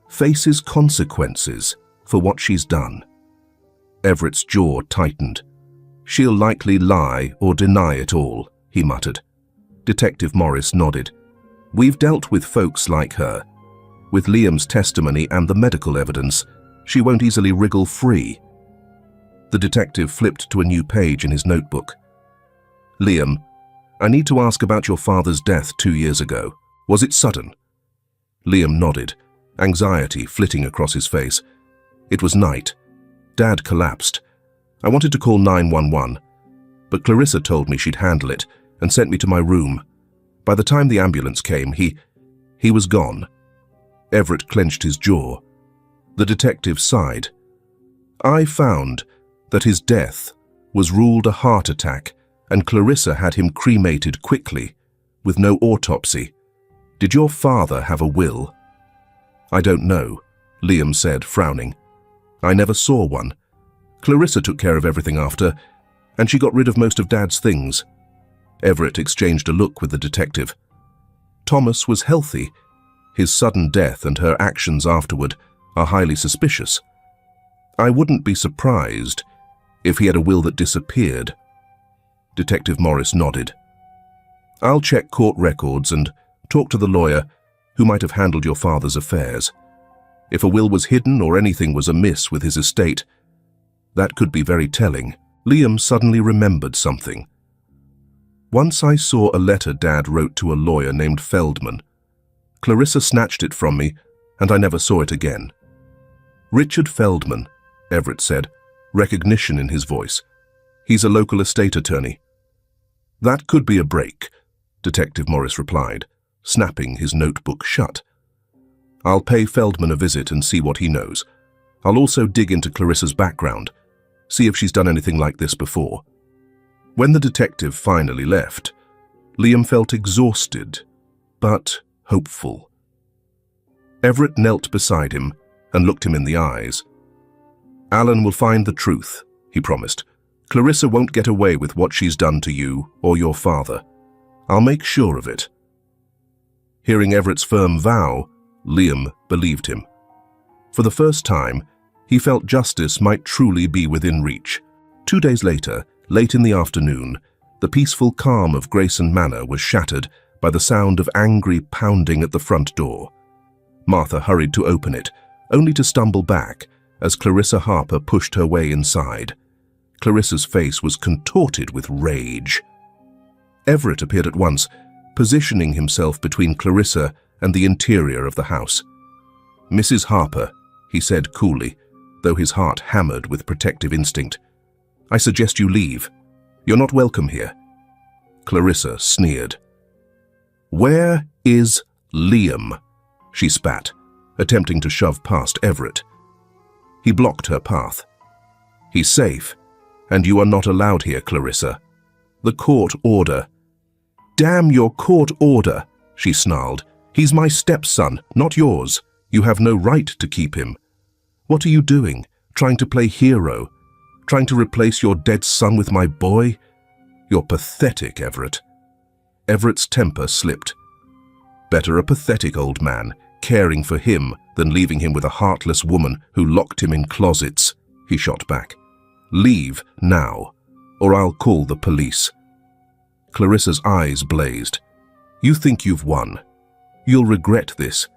faces consequences for what she's done." Everett's jaw tightened. "She'll likely lie or deny it all," he muttered. Detective Morris nodded. "We've dealt with folks like her. With Liam's testimony and the medical evidence, she won't easily wriggle free." The detective flipped to a new page in his notebook. "Liam, I need to ask about your father's death 2 years ago. Was it sudden?" Liam nodded, anxiety flitting across his face. "It was night. Dad collapsed. I wanted to call 911, but Clarissa told me she'd handle it and sent me to my room. By the time the ambulance came, he was gone." Everett clenched his jaw. The detective sighed. "I found that his death was ruled a heart attack, and Clarissa had him cremated quickly, with no autopsy. Did your father have a will?" "I don't know," Liam said, frowning. "I never saw one. Clarissa took care of everything after, and she got rid of most of Dad's things." Everett exchanged a look with the detective. "Thomas was healthy. His sudden death and her actions afterward are highly suspicious. I wouldn't be surprised if he had a will that disappeared." Detective Morris nodded. "I'll check court records and talk to the lawyer who might have handled your father's affairs. If a will was hidden or anything was amiss with his estate, that could be very telling." Liam suddenly remembered something. Once I saw a letter Dad wrote to a lawyer named Feldman. Clarissa snatched it from me, and I never saw it again. Richard Feldman, Everett said, recognition in his voice. He's a local estate attorney. That could be a break, Detective Morris replied, snapping his notebook shut. I'll pay Feldman a visit and see what he knows. I'll also dig into Clarissa's background, see if she's done anything like this before. When the detective finally left, Liam felt exhausted, but hopeful. Everett knelt beside him and looked him in the eyes. Alan will find the truth, he promised. Clarissa won't get away with what she's done to you or your father. I'll make sure of it. Hearing Everett's firm vow, Liam believed him. For the first time, he felt justice might truly be within reach. 2 days later, late in the afternoon, the peaceful calm of Grayson Manor was shattered by the sound of angry pounding at the front door. Martha hurried to open it, only to stumble back as Clarissa Harper pushed her way inside. Clarissa's face was contorted with rage. Everett appeared at once, positioning himself between Clarissa and the interior of the house. "Mrs. Harper," he said coolly, though his heart hammered with protective instinct, "I suggest you leave. You're not welcome here." Clarissa sneered. "Where is Liam?" she spat, attempting to shove past Everett. He blocked her path. "He's safe, and you are not allowed here, Clarissa. The court order." "Damn your court order," she snarled. "He's my stepson, not yours. You have no right to keep him. What are you doing? Trying to play hero? Trying to replace your dead son with my boy? You're pathetic, Everett." Everett's temper slipped. Better a pathetic old man, caring for him, than leaving him with a heartless woman who locked him in closets, he shot back. "Leave now, or I'll call the police." Clarissa's eyes blazed. "You think you've won. You'll regret this.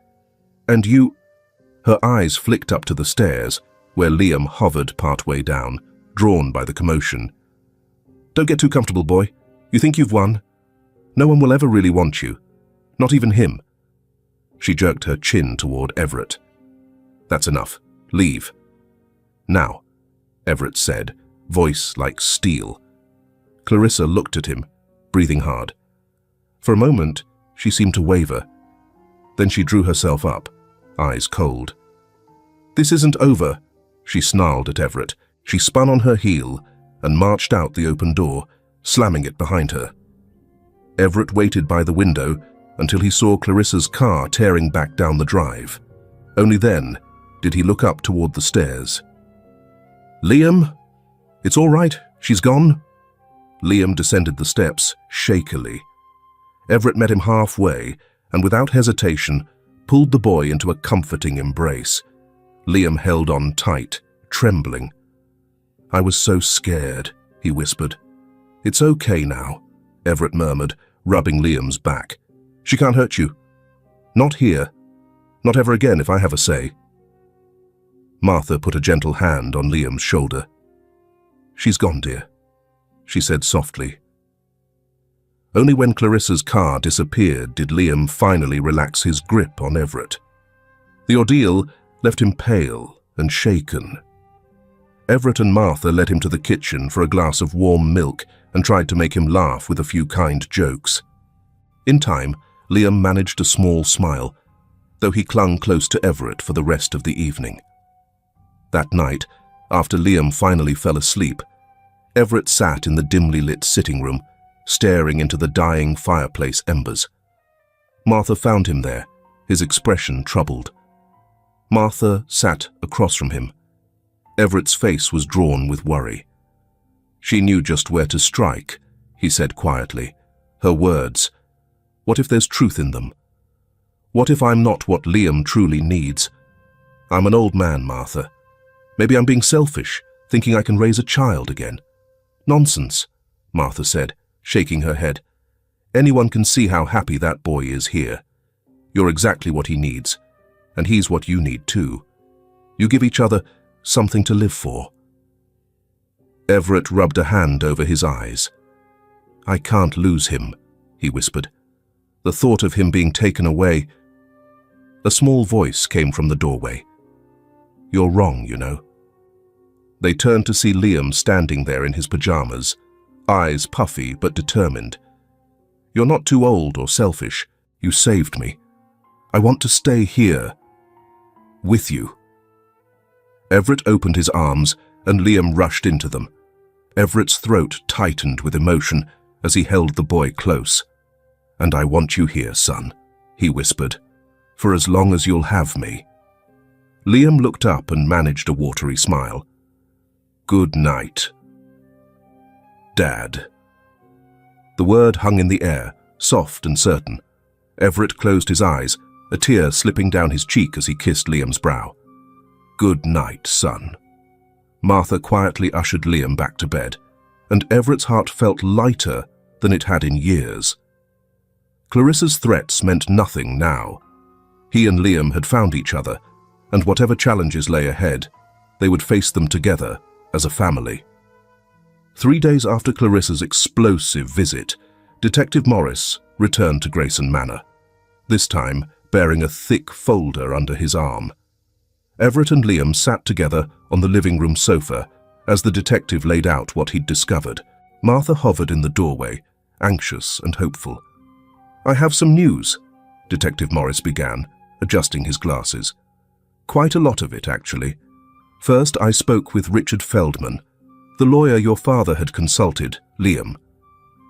And you—" Her eyes flicked up to the stairs, where Liam hovered partway down, drawn by the commotion. "Don't get too comfortable, boy. You think you've won? No one will ever really want you. Not even him." She jerked her chin toward Everett. "That's enough. Leave." "Now," Everett said, voice like steel. Clarissa looked at him, breathing hard. For a moment, she seemed to waver. Then she drew herself up, eyes cold. "This isn't over," she snarled at Everett. She spun on her heel and marched out the open door, slamming it behind her. Everett waited by the window until he saw Clarissa's car tearing back down the drive. Only then did he look up toward the stairs. "Liam, it's all right. She's gone." Liam descended the steps shakily. Everett met him halfway and without hesitation pulled the boy into a comforting embrace. Liam held on tight, trembling. "I was so scared," he whispered. "It's okay now," Everett murmured, rubbing Liam's back. "She can't hurt you. Not here. Not ever again if I have a say." Martha put a gentle hand on Liam's shoulder. "She's gone, dear," she said softly. Only when Clarissa's car disappeared did Liam finally relax his grip on Everett. The ordeal left him pale and shaken. Everett and Martha led him to the kitchen for a glass of warm milk and tried to make him laugh with a few kind jokes. In time, Liam managed a small smile, though he clung close to Everett for the rest of the evening. That night, after Liam finally fell asleep, Everett sat in the dimly lit sitting room, staring into the dying fireplace embers. Martha found him there, his expression troubled. Martha sat across from him. Everett's face was drawn with worry. "She knew just where to strike," he said quietly. "Her words. What if there's truth in them? What if I'm not what Liam truly needs? I'm an old man, Martha. Maybe I'm being selfish, thinking I can raise a child again." "Nonsense," Martha said, shaking her head. "Anyone can see how happy that boy is here. You're exactly what he needs, and he's what you need too. You give each other something to live for." Everett rubbed a hand over his eyes. "I can't lose him," he whispered. "The thought of him being taken away—" A small voice came from the doorway. "You're wrong, you know." They turned to see Liam standing there in his pajamas, eyes puffy but determined. "You're not too old or selfish. You saved me. I want to stay here, with you." Everett opened his arms and Liam rushed into them. Everett's throat tightened with emotion as he held the boy close. "And I want you here, son," he whispered, "for as long as you'll have me." Liam looked up and managed a watery smile. "Good night, Dad." The word hung in the air, soft and certain. Everett closed his eyes, a tear slipping down his cheek as he kissed Liam's brow. "Good night, son." Martha quietly ushered Liam back to bed, and Everett's heart felt lighter than it had in years. Clarissa's threats meant nothing now. He and Liam had found each other, and whatever challenges lay ahead, they would face them together as a family. 3 days after Clarissa's explosive visit, Detective Morris returned to Grayson Manor, this time bearing a thick folder under his arm. Everett and Liam sat together on the living room sofa as the detective laid out what he'd discovered. Martha hovered in the doorway, anxious and hopeful. "I have some news," Detective Morris began, adjusting his glasses. "Quite a lot of it, actually. First, I spoke with Richard Feldman, the lawyer your father had consulted, Liam.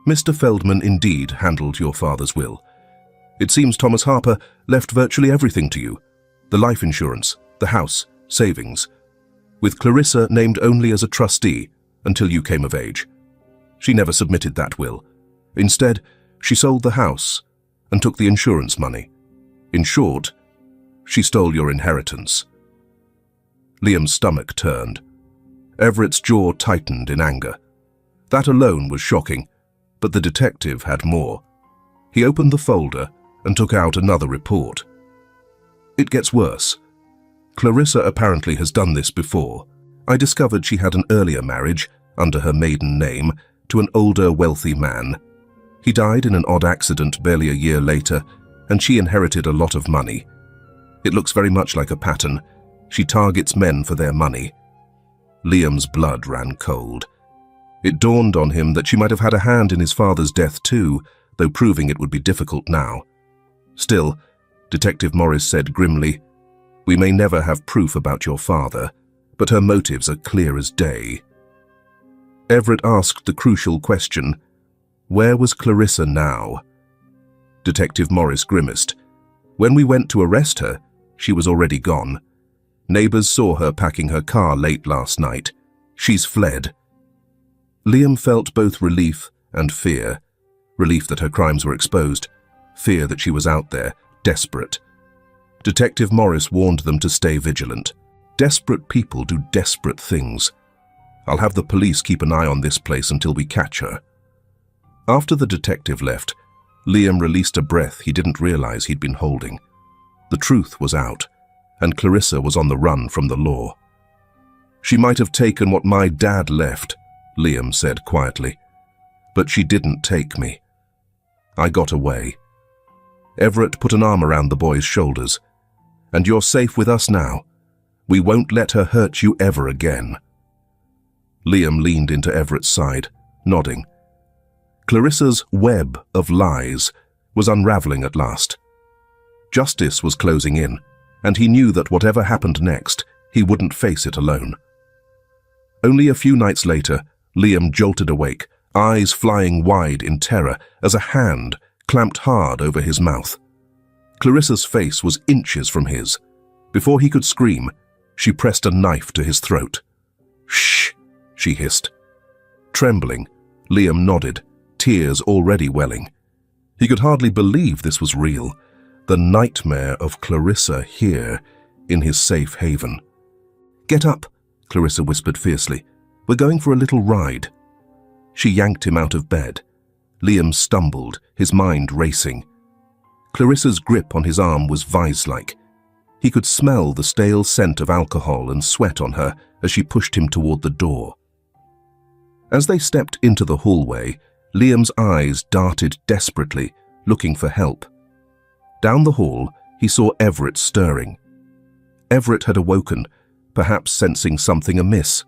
Mr. Feldman indeed handled your father's will. It seems Thomas Harper left virtually everything to you: the life insurance, the house, savings, with Clarissa named only as a trustee until you came of age. She never submitted that will. Instead, she sold the house and took the insurance money. In short, she stole your inheritance." Liam's stomach turned. Everett's jaw tightened in anger. That alone was shocking, but the detective had more. He opened the folder and took out another report. "It gets worse. Clarissa apparently has done this before. I discovered she had an earlier marriage, under her maiden name, to an older, wealthy man. He died in an odd accident barely a year later, and she inherited a lot of money. It looks very much like a pattern. She targets men for their money." Liam's blood ran cold. It dawned on him that she might have had a hand in his father's death too, though proving it would be difficult now. Still, Detective Morris said grimly, "We may never have proof about your father, but her motives are clear as day." Everett asked the crucial question, where was Clarissa now? Detective Morris grimaced. "When we went to arrest her, she was already gone. Neighbors saw her packing her car late last night. She's fled." Liam felt both relief and fear. Relief that her crimes were exposed, fear that she was out there, desperate. Detective Morris warned them to stay vigilant. Desperate people do desperate things. "I'll have the police keep an eye on this place until we catch her." After the detective left, Liam released a breath he didn't realize he'd been holding. The truth was out, and Clarissa was on the run from the law. "She might have taken what my dad left," Liam said quietly. "But she didn't take me. I got away." Everett put an arm around the boy's shoulders. "And you're safe with us now. We won't let her hurt you ever again." Liam leaned into Everett's side, nodding. Clarissa's web of lies was unraveling at last. Justice was closing in, and he knew that whatever happened next, he wouldn't face it alone. Only a few nights later, Liam jolted awake, eyes flying wide in terror as a hand clamped hard over his mouth. Clarissa's face was inches from his. Before he could scream, she pressed a knife to his throat. "Shh," she hissed. Trembling, Liam nodded, tears already welling. He could hardly believe this was real, the nightmare of Clarissa here in his safe haven. "Get up," Clarissa whispered fiercely. "We're going for a little ride." She yanked him out of bed. Liam stumbled, his mind racing. Clarissa's grip on his arm was vise-like. He could smell the stale scent of alcohol and sweat on her as she pushed him toward the door. As they stepped into the hallway, Liam's eyes darted desperately, looking for help. Down the hall, he saw Everett stirring. Everett had awoken, perhaps sensing something amiss.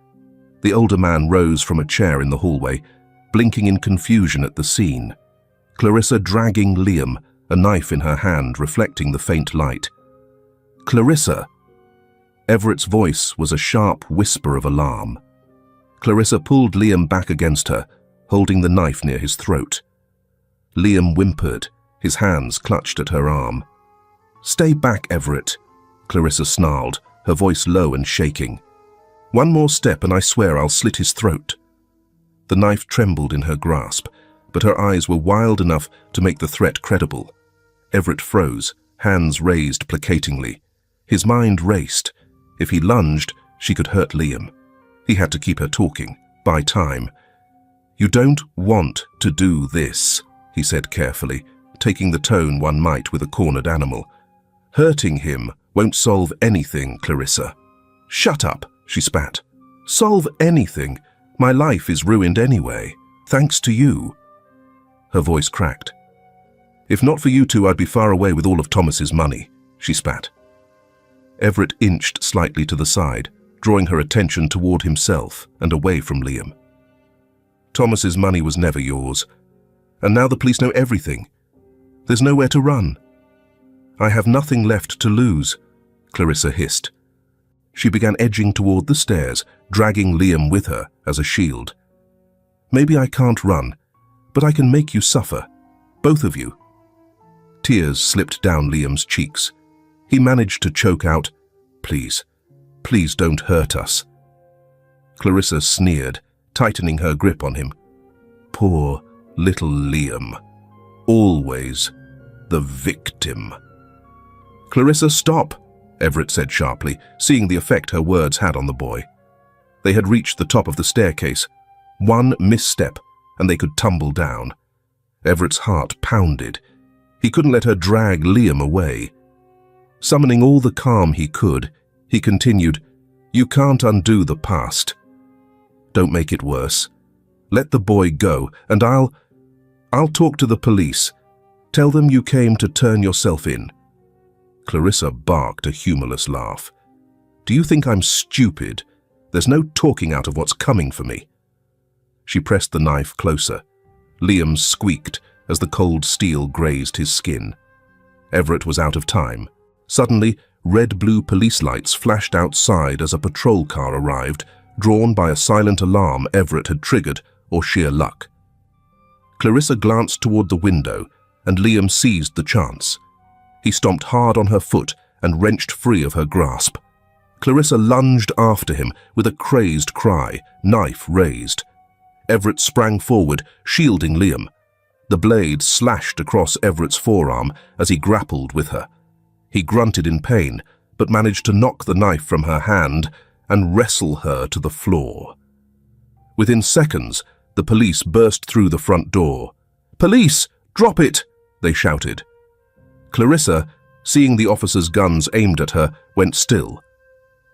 The older man rose from a chair in the hallway, blinking in confusion at the scene. Clarissa dragging Liam, a knife in her hand reflecting the faint light. "Clarissa!" Everett's voice was a sharp whisper of alarm. Clarissa pulled Liam back against her, holding the knife near his throat. Liam whimpered, his hands clutched at her arm. "Stay back, Everett," Clarissa snarled, her voice low and shaking. "One more step and I swear I'll slit his throat." The knife trembled in her grasp, but her eyes were wild enough to make the threat credible. Everett froze, hands raised placatingly. His mind raced. If he lunged, she could hurt Liam. He had to keep her talking, buy time. "You don't want to do this," he said carefully, taking the tone one might with a cornered animal. "Hurting him won't solve anything, Clarissa." "Shut up," she spat. "Solve anything? My life is ruined anyway, thanks to you." Her voice cracked. "If not for you two, I'd be far away with all of Thomas's money," she spat. Everett inched slightly to the side, drawing her attention toward himself and away from Liam. "Thomas's money was never yours, and now the police know everything. There's nowhere to run." "I have nothing left to lose," Clarissa hissed. She began edging toward the stairs, dragging Liam with her as a shield. "Maybe I can't run, but I can make you suffer, both of you." Tears slipped down Liam's cheeks. He managed to choke out, "Please, please don't hurt us." Clarissa sneered, tightening her grip on him. Poor little Liam. Always the victim. "Clarissa, stop," Everett said sharply, seeing the effect her words had on the boy. They had reached the top of the staircase. One misstep, and they could tumble down. Everett's heart pounded. He couldn't let her drag Liam away. Summoning all the calm he could, he continued, "You can't undo the past. Don't make it worse. Let the boy go, and I'll talk to the police. Tell them you came to turn yourself in." Clarissa barked a humorless laugh. "Do you think I'm stupid? There's no talking out of what's coming for me." She pressed the knife closer. Liam squeaked as the cold steel grazed his skin. Everett was out of time. Suddenly, red-blue police lights flashed outside as a patrol car arrived, drawn by a silent alarm Everett had triggered, or sheer luck. Clarissa glanced toward the window, and Liam seized the chance. He stomped hard on her foot and wrenched free of her grasp. Clarissa lunged after him with a crazed cry, knife raised. Everett sprang forward, shielding Liam. The blade slashed across Everett's forearm as he grappled with her. He grunted in pain, but managed to knock the knife from her hand and wrestle her to the floor. Within seconds, the police burst through the front door. "Police! Drop it!" they shouted. Clarissa, seeing the officers' guns aimed at her, went still.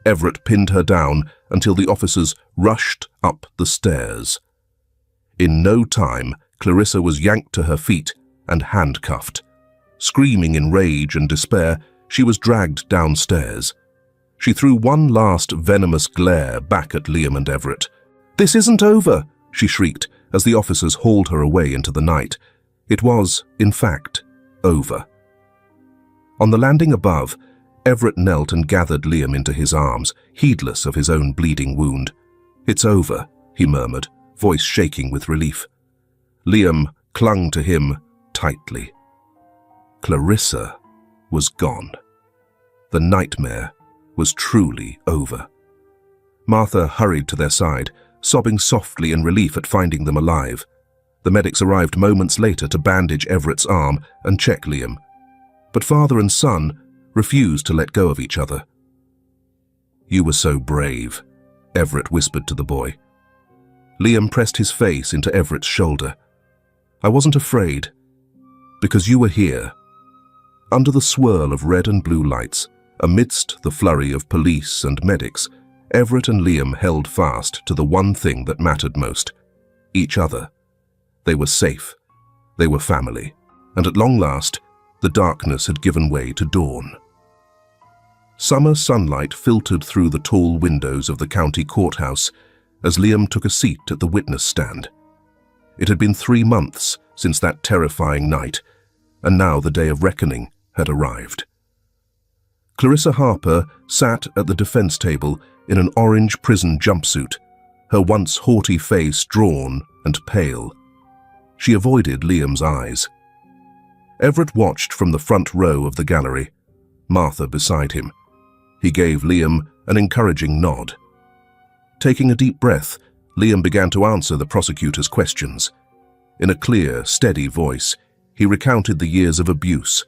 Everett pinned her down until the officers rushed up the stairs. In no time, Clarissa was yanked to her feet and handcuffed. Screaming in rage and despair, she was dragged downstairs. She threw one last venomous glare back at Liam and Everett. "This isn't over," she shrieked as the officers hauled her away into the night. It was, in fact, over. On the landing above, Everett knelt and gathered Liam into his arms, heedless of his own bleeding wound. "It's over," he murmured, voice shaking with relief. Liam clung to him tightly. Clarissa was gone. The nightmare was truly over. Martha hurried to their side, sobbing softly in relief at finding them alive. The medics arrived moments later to bandage Everett's arm and check Liam. But father and son refused to let go of each other. "You were so brave," Everett whispered to the boy. Liam pressed his face into Everett's shoulder. "I wasn't afraid, because you were here." Under the swirl of red and blue lights, amidst the flurry of police and medics, Everett and Liam held fast to the one thing that mattered most: each other. They were safe. They were family. And at long last, the darkness had given way to dawn. Summer sunlight filtered through the tall windows of the county courthouse as Liam took a seat at the witness stand. It had been 3 months since that terrifying night, and now the day of reckoning had arrived. Clarissa Harper sat at the defense table in an orange prison jumpsuit, her once haughty face drawn and pale. She avoided Liam's eyes. Everett watched from the front row of the gallery, Martha beside him. He gave Liam an encouraging nod. Taking a deep breath, Liam began to answer the prosecutor's questions. In a clear, steady voice, he recounted the years of abuse,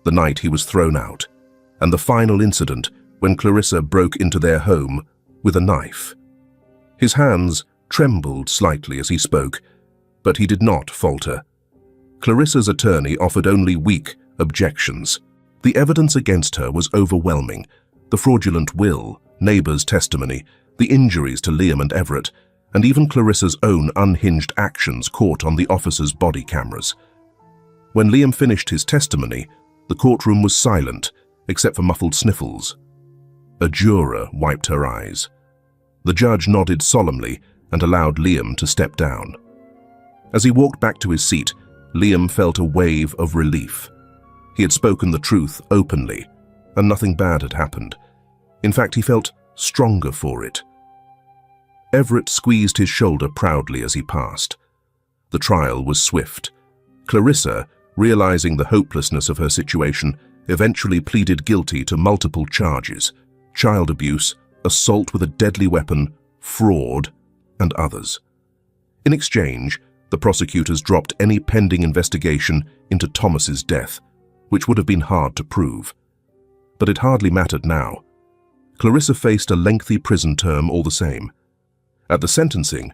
the night he was thrown out, and the final incident when Clarissa broke into their home with a knife. His hands trembled slightly as he spoke, but he did not falter. Clarissa's attorney offered only weak objections. The evidence against her was overwhelming. The fraudulent will, neighbors' testimony, the injuries to Liam and Everett, and even Clarissa's own unhinged actions caught on the officers' body cameras. When Liam finished his testimony, the courtroom was silent, except for muffled sniffles. A juror wiped her eyes. The judge nodded solemnly and allowed Liam to step down. As he walked back to his seat, Liam felt a wave of relief. He had spoken the truth openly, and nothing bad had happened. In fact, he felt stronger for it. Everett squeezed his shoulder proudly as he passed. The trial was swift. Clarissa, realizing the hopelessness of her situation, eventually pleaded guilty to multiple charges: child abuse, assault with a deadly weapon, fraud, and others. In exchange, the prosecutors dropped any pending investigation into Thomas's death, which would have been hard to prove. But it hardly mattered now. Clarissa faced a lengthy prison term all the same. At the sentencing,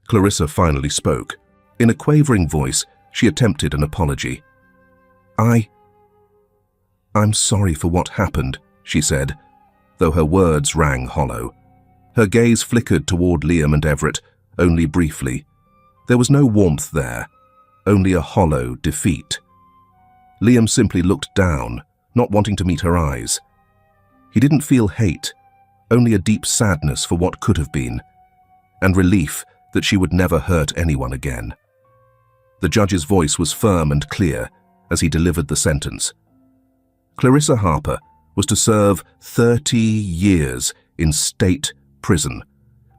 Clarissa finally spoke. In a quavering voice, she attempted an apology. I'm sorry for what happened, she said, though her words rang hollow. Her gaze flickered toward Liam and Everett, only briefly. There was no warmth there, only a hollow defeat. Liam simply looked down, not wanting to meet her eyes. He didn't feel hate, only a deep sadness for what could have been, and relief that she would never hurt anyone again. The judge's voice was firm and clear as he delivered the sentence. Clarissa Harper was to serve 30 years in state prison,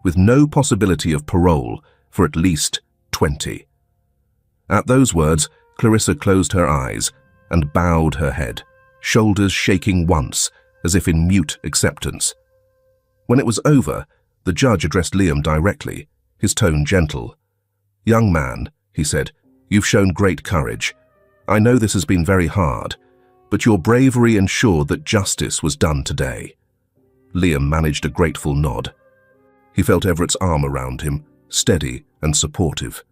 with no possibility of parole for at least 20. At those words, Clarissa closed her eyes and bowed her head, shoulders shaking once, as if in mute acceptance. When it was over, the judge addressed Liam directly, his tone gentle. "Young man," he said, "you've shown great courage. I know this has been very hard, but your bravery ensured that justice was done today." Liam managed a grateful nod. He felt Everett's arm around him, steady and supportive.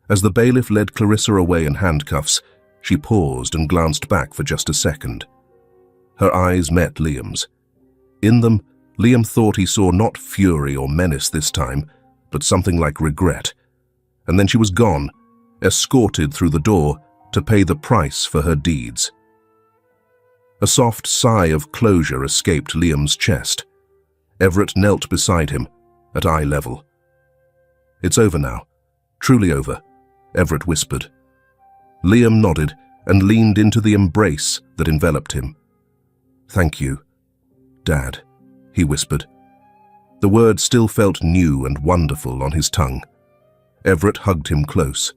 As the bailiff led Clarissa away in handcuffs, she paused and glanced back for just a second. Her eyes met Liam's. In them, Liam thought he saw not fury or menace this time, but something like regret. And then she was gone, escorted through the door to pay the price for her deeds. A soft sigh of closure escaped Liam's chest. Everett knelt beside him, at eye level. "It's over now, truly over," Everett whispered. Liam nodded and leaned into the embrace that enveloped him. "Thank you, Dad," he whispered. The word still felt new and wonderful on his tongue. Everett hugged him close.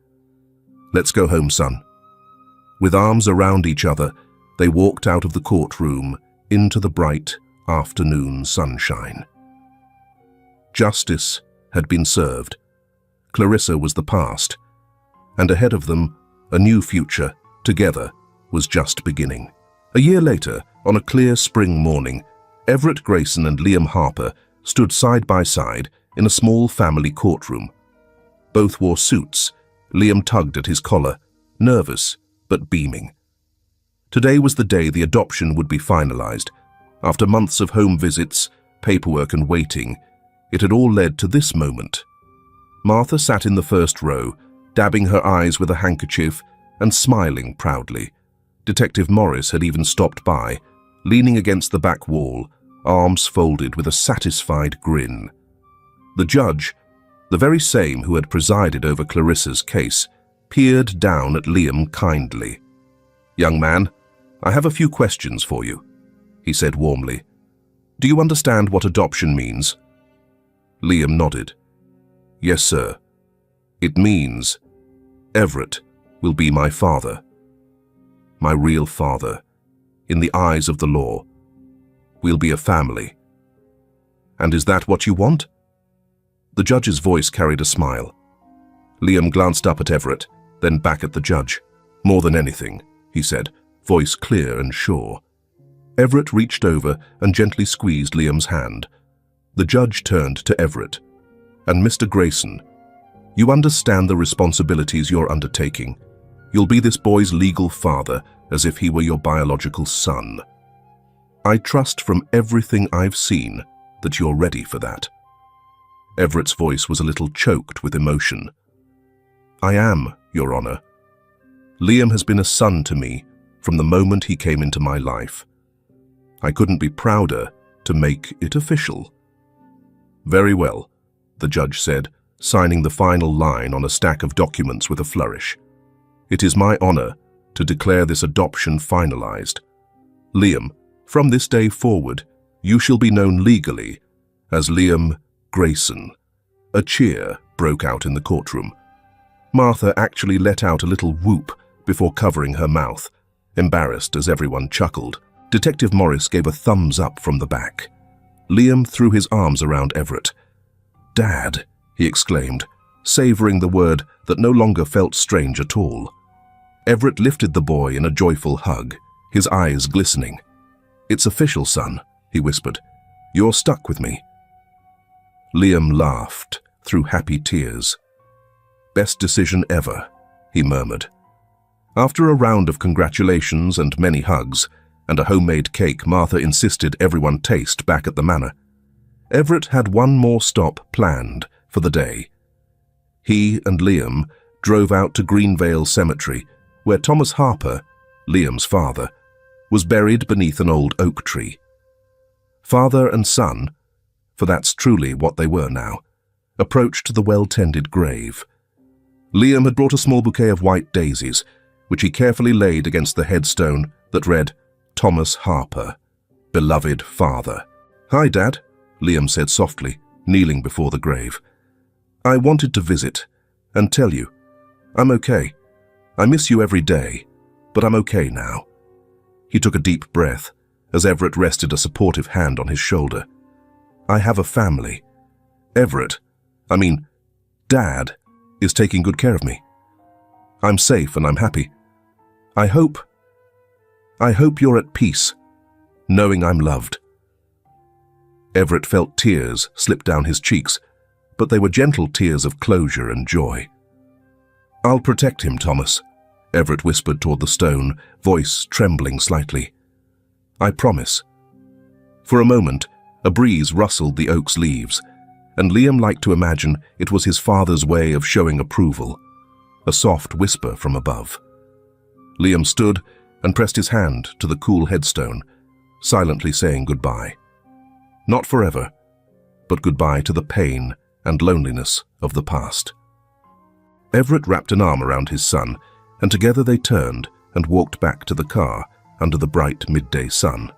"Let's go home, son." With arms around each other, they walked out of the courtroom into the bright afternoon sunshine. Justice had been served. Clarissa was the past, and ahead of them, a new future, together, was just beginning. A year later, on a clear spring morning, Everett Grayson and Liam Harper stood side by side in a small family courtroom. Both wore suits. Liam tugged at his collar, nervous but beaming. Today was the day the adoption would be finalized. After months of home visits, paperwork and waiting, it had all led to this moment. Martha sat in the first row, dabbing her eyes with a handkerchief and smiling proudly. Detective Morris had even stopped by, leaning against the back wall, arms folded with a satisfied grin. The judge, the very same who had presided over Clarissa's case, peered down at Liam kindly. "Young man, I have a few questions for you," he said warmly. "Do you understand what adoption means?" Liam nodded. "Yes, sir. It means Everett will be my father. My real father, in the eyes of the law. We'll be a family." "And is that what you want?" The judge's voice carried a smile. Liam glanced up at Everett, then back at the judge. "More than anything," he said, voice clear and sure. Everett reached over and gently squeezed Liam's hand. The judge turned to Everett. "And Mr. Grayson, you understand the responsibilities you're undertaking. You'll be this boy's legal father, as if he were your biological son. I trust from everything I've seen that you're ready for that." Everett's voice was a little choked with emotion. "I am, Your Honor. Liam has been a son to me from the moment he came into my life. I couldn't be prouder to make it official." "Very well," the judge said, signing the final line on a stack of documents with a flourish. "It is my honor to declare this adoption finalized. Liam, from this day forward, you shall be known legally as Liam Grayson." A cheer broke out in the courtroom. Martha actually let out a little whoop before covering her mouth, embarrassed as everyone chuckled. Detective Morris gave a thumbs up from the back. Liam threw his arms around Everett. "Dad," he exclaimed, savoring the word that no longer felt strange at all. Everett lifted the boy in a joyful hug, his eyes glistening. "It's official, son," he whispered. "You're stuck with me." Liam laughed through happy tears. "Best decision ever," he murmured. After a round of congratulations and many hugs, and a homemade cake Martha insisted everyone taste back at the manor, Everett had one more stop planned for the day. He and Liam drove out to Greenvale Cemetery, where Thomas Harper, Liam's father, was buried beneath an old oak tree. Father and son, for that's truly what they were now, approached the well-tended grave. Liam had brought a small bouquet of white daisies, which he carefully laid against the headstone that read, "Thomas Harper, beloved father." "Hi, Dad," Liam said softly, kneeling before the grave. "I wanted to visit and tell you, I'm okay. I miss you every day, but I'm okay now." He took a deep breath as Everett rested a supportive hand on his shoulder. "I have a family. Dad, is taking good care of me. I'm safe and I'm happy. I hope you're at peace, knowing I'm loved." Everett felt tears slip down his cheeks, but they were gentle tears of closure and joy. "I'll protect him, Thomas," Everett whispered toward the stone, voice trembling slightly. "I promise." For a moment, a breeze rustled the oak's leaves, and Liam liked to imagine it was his father's way of showing approval, a soft whisper from above. Liam stood and pressed his hand to the cool headstone, silently saying goodbye. Not forever, but goodbye to the pain and loneliness of the past. Everett wrapped an arm around his son, and together they turned and walked back to the car under the bright midday sun.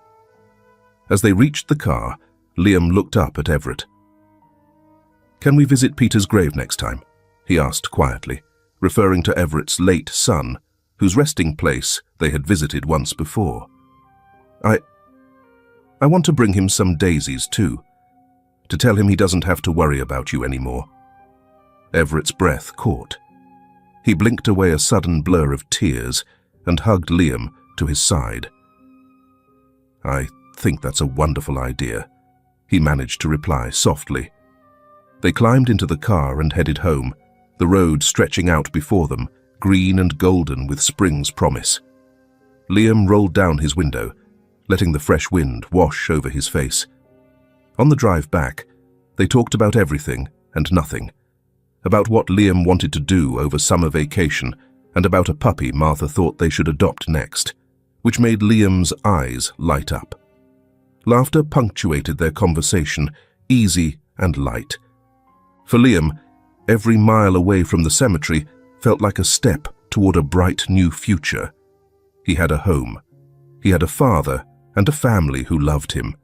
As they reached the car, Liam looked up at Everett. "Can we visit Peter's grave next time?" he asked quietly, referring to Everett's late son, whose resting place they had visited once before. I want to bring him some daisies too, to tell him he doesn't have to worry about you anymore." Everett's breath caught. He blinked away a sudden blur of tears and hugged Liam to his side. "I think that's a wonderful idea," he managed to reply softly. They climbed into the car and headed home, the road stretching out before them, green and golden with spring's promise. Liam rolled down his window, letting the fresh wind wash over his face. On the drive back, they talked about everything and nothing, about what Liam wanted to do over summer vacation, and about a puppy Martha thought they should adopt next, which made Liam's eyes light up. Laughter punctuated their conversation, easy and light. For Liam, every mile away from the cemetery felt like a step toward a bright new future. He had a home. He had a father and a family who loved him.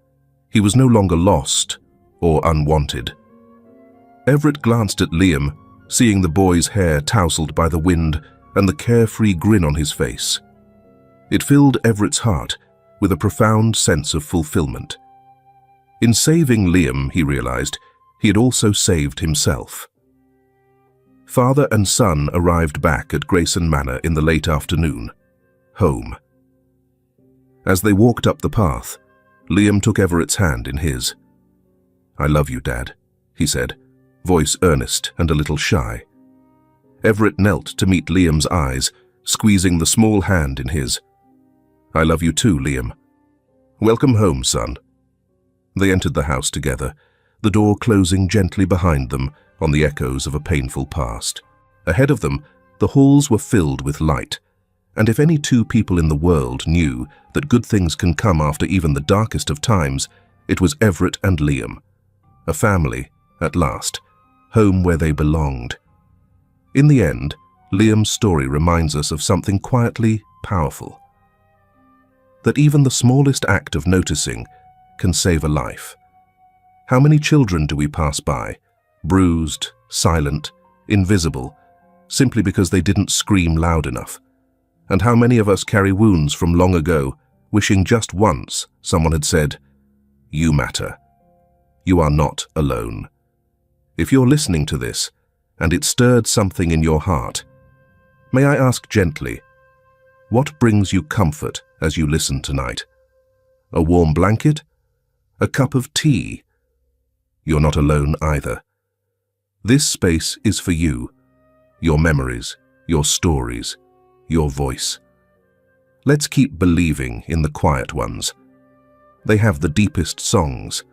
He was no longer lost or unwanted. Everett glanced at Liam, seeing the boy's hair tousled by the wind and the carefree grin on his face. It filled Everett's heart with a profound sense of fulfillment. In saving Liam, he realized, he had also saved himself. Father and son arrived back at Grayson Manor in the late afternoon. Home. As they walked up the path, Liam took Everett's hand in his. "I love you, Dad," he said, voice earnest and a little shy. Everett knelt to meet Liam's eyes, squeezing the small hand in his. "I love you too, Liam. Welcome home, son." They entered the house together, the door closing gently behind them on the echoes of a painful past. Ahead of them, the halls were filled with light, and if any two people in the world knew that good things can come after even the darkest of times, it was Everett and Liam. A family, at last, home where they belonged. In the end, Liam's story reminds us of something quietly powerful. That even the smallest act of noticing can save a life. How many children do we pass by, bruised, silent, invisible, simply because they didn't scream loud enough? And how many of us carry wounds from long ago, wishing just once someone had said, "You matter. You are not alone." If you're listening to this, and it stirred something in your heart, may I ask gently, what brings you comfort as you listen tonight? A warm blanket? A cup of tea? You're not alone either. This space is for you, your memories, your stories, your voice. Let's keep believing in the quiet ones. They have the deepest songs,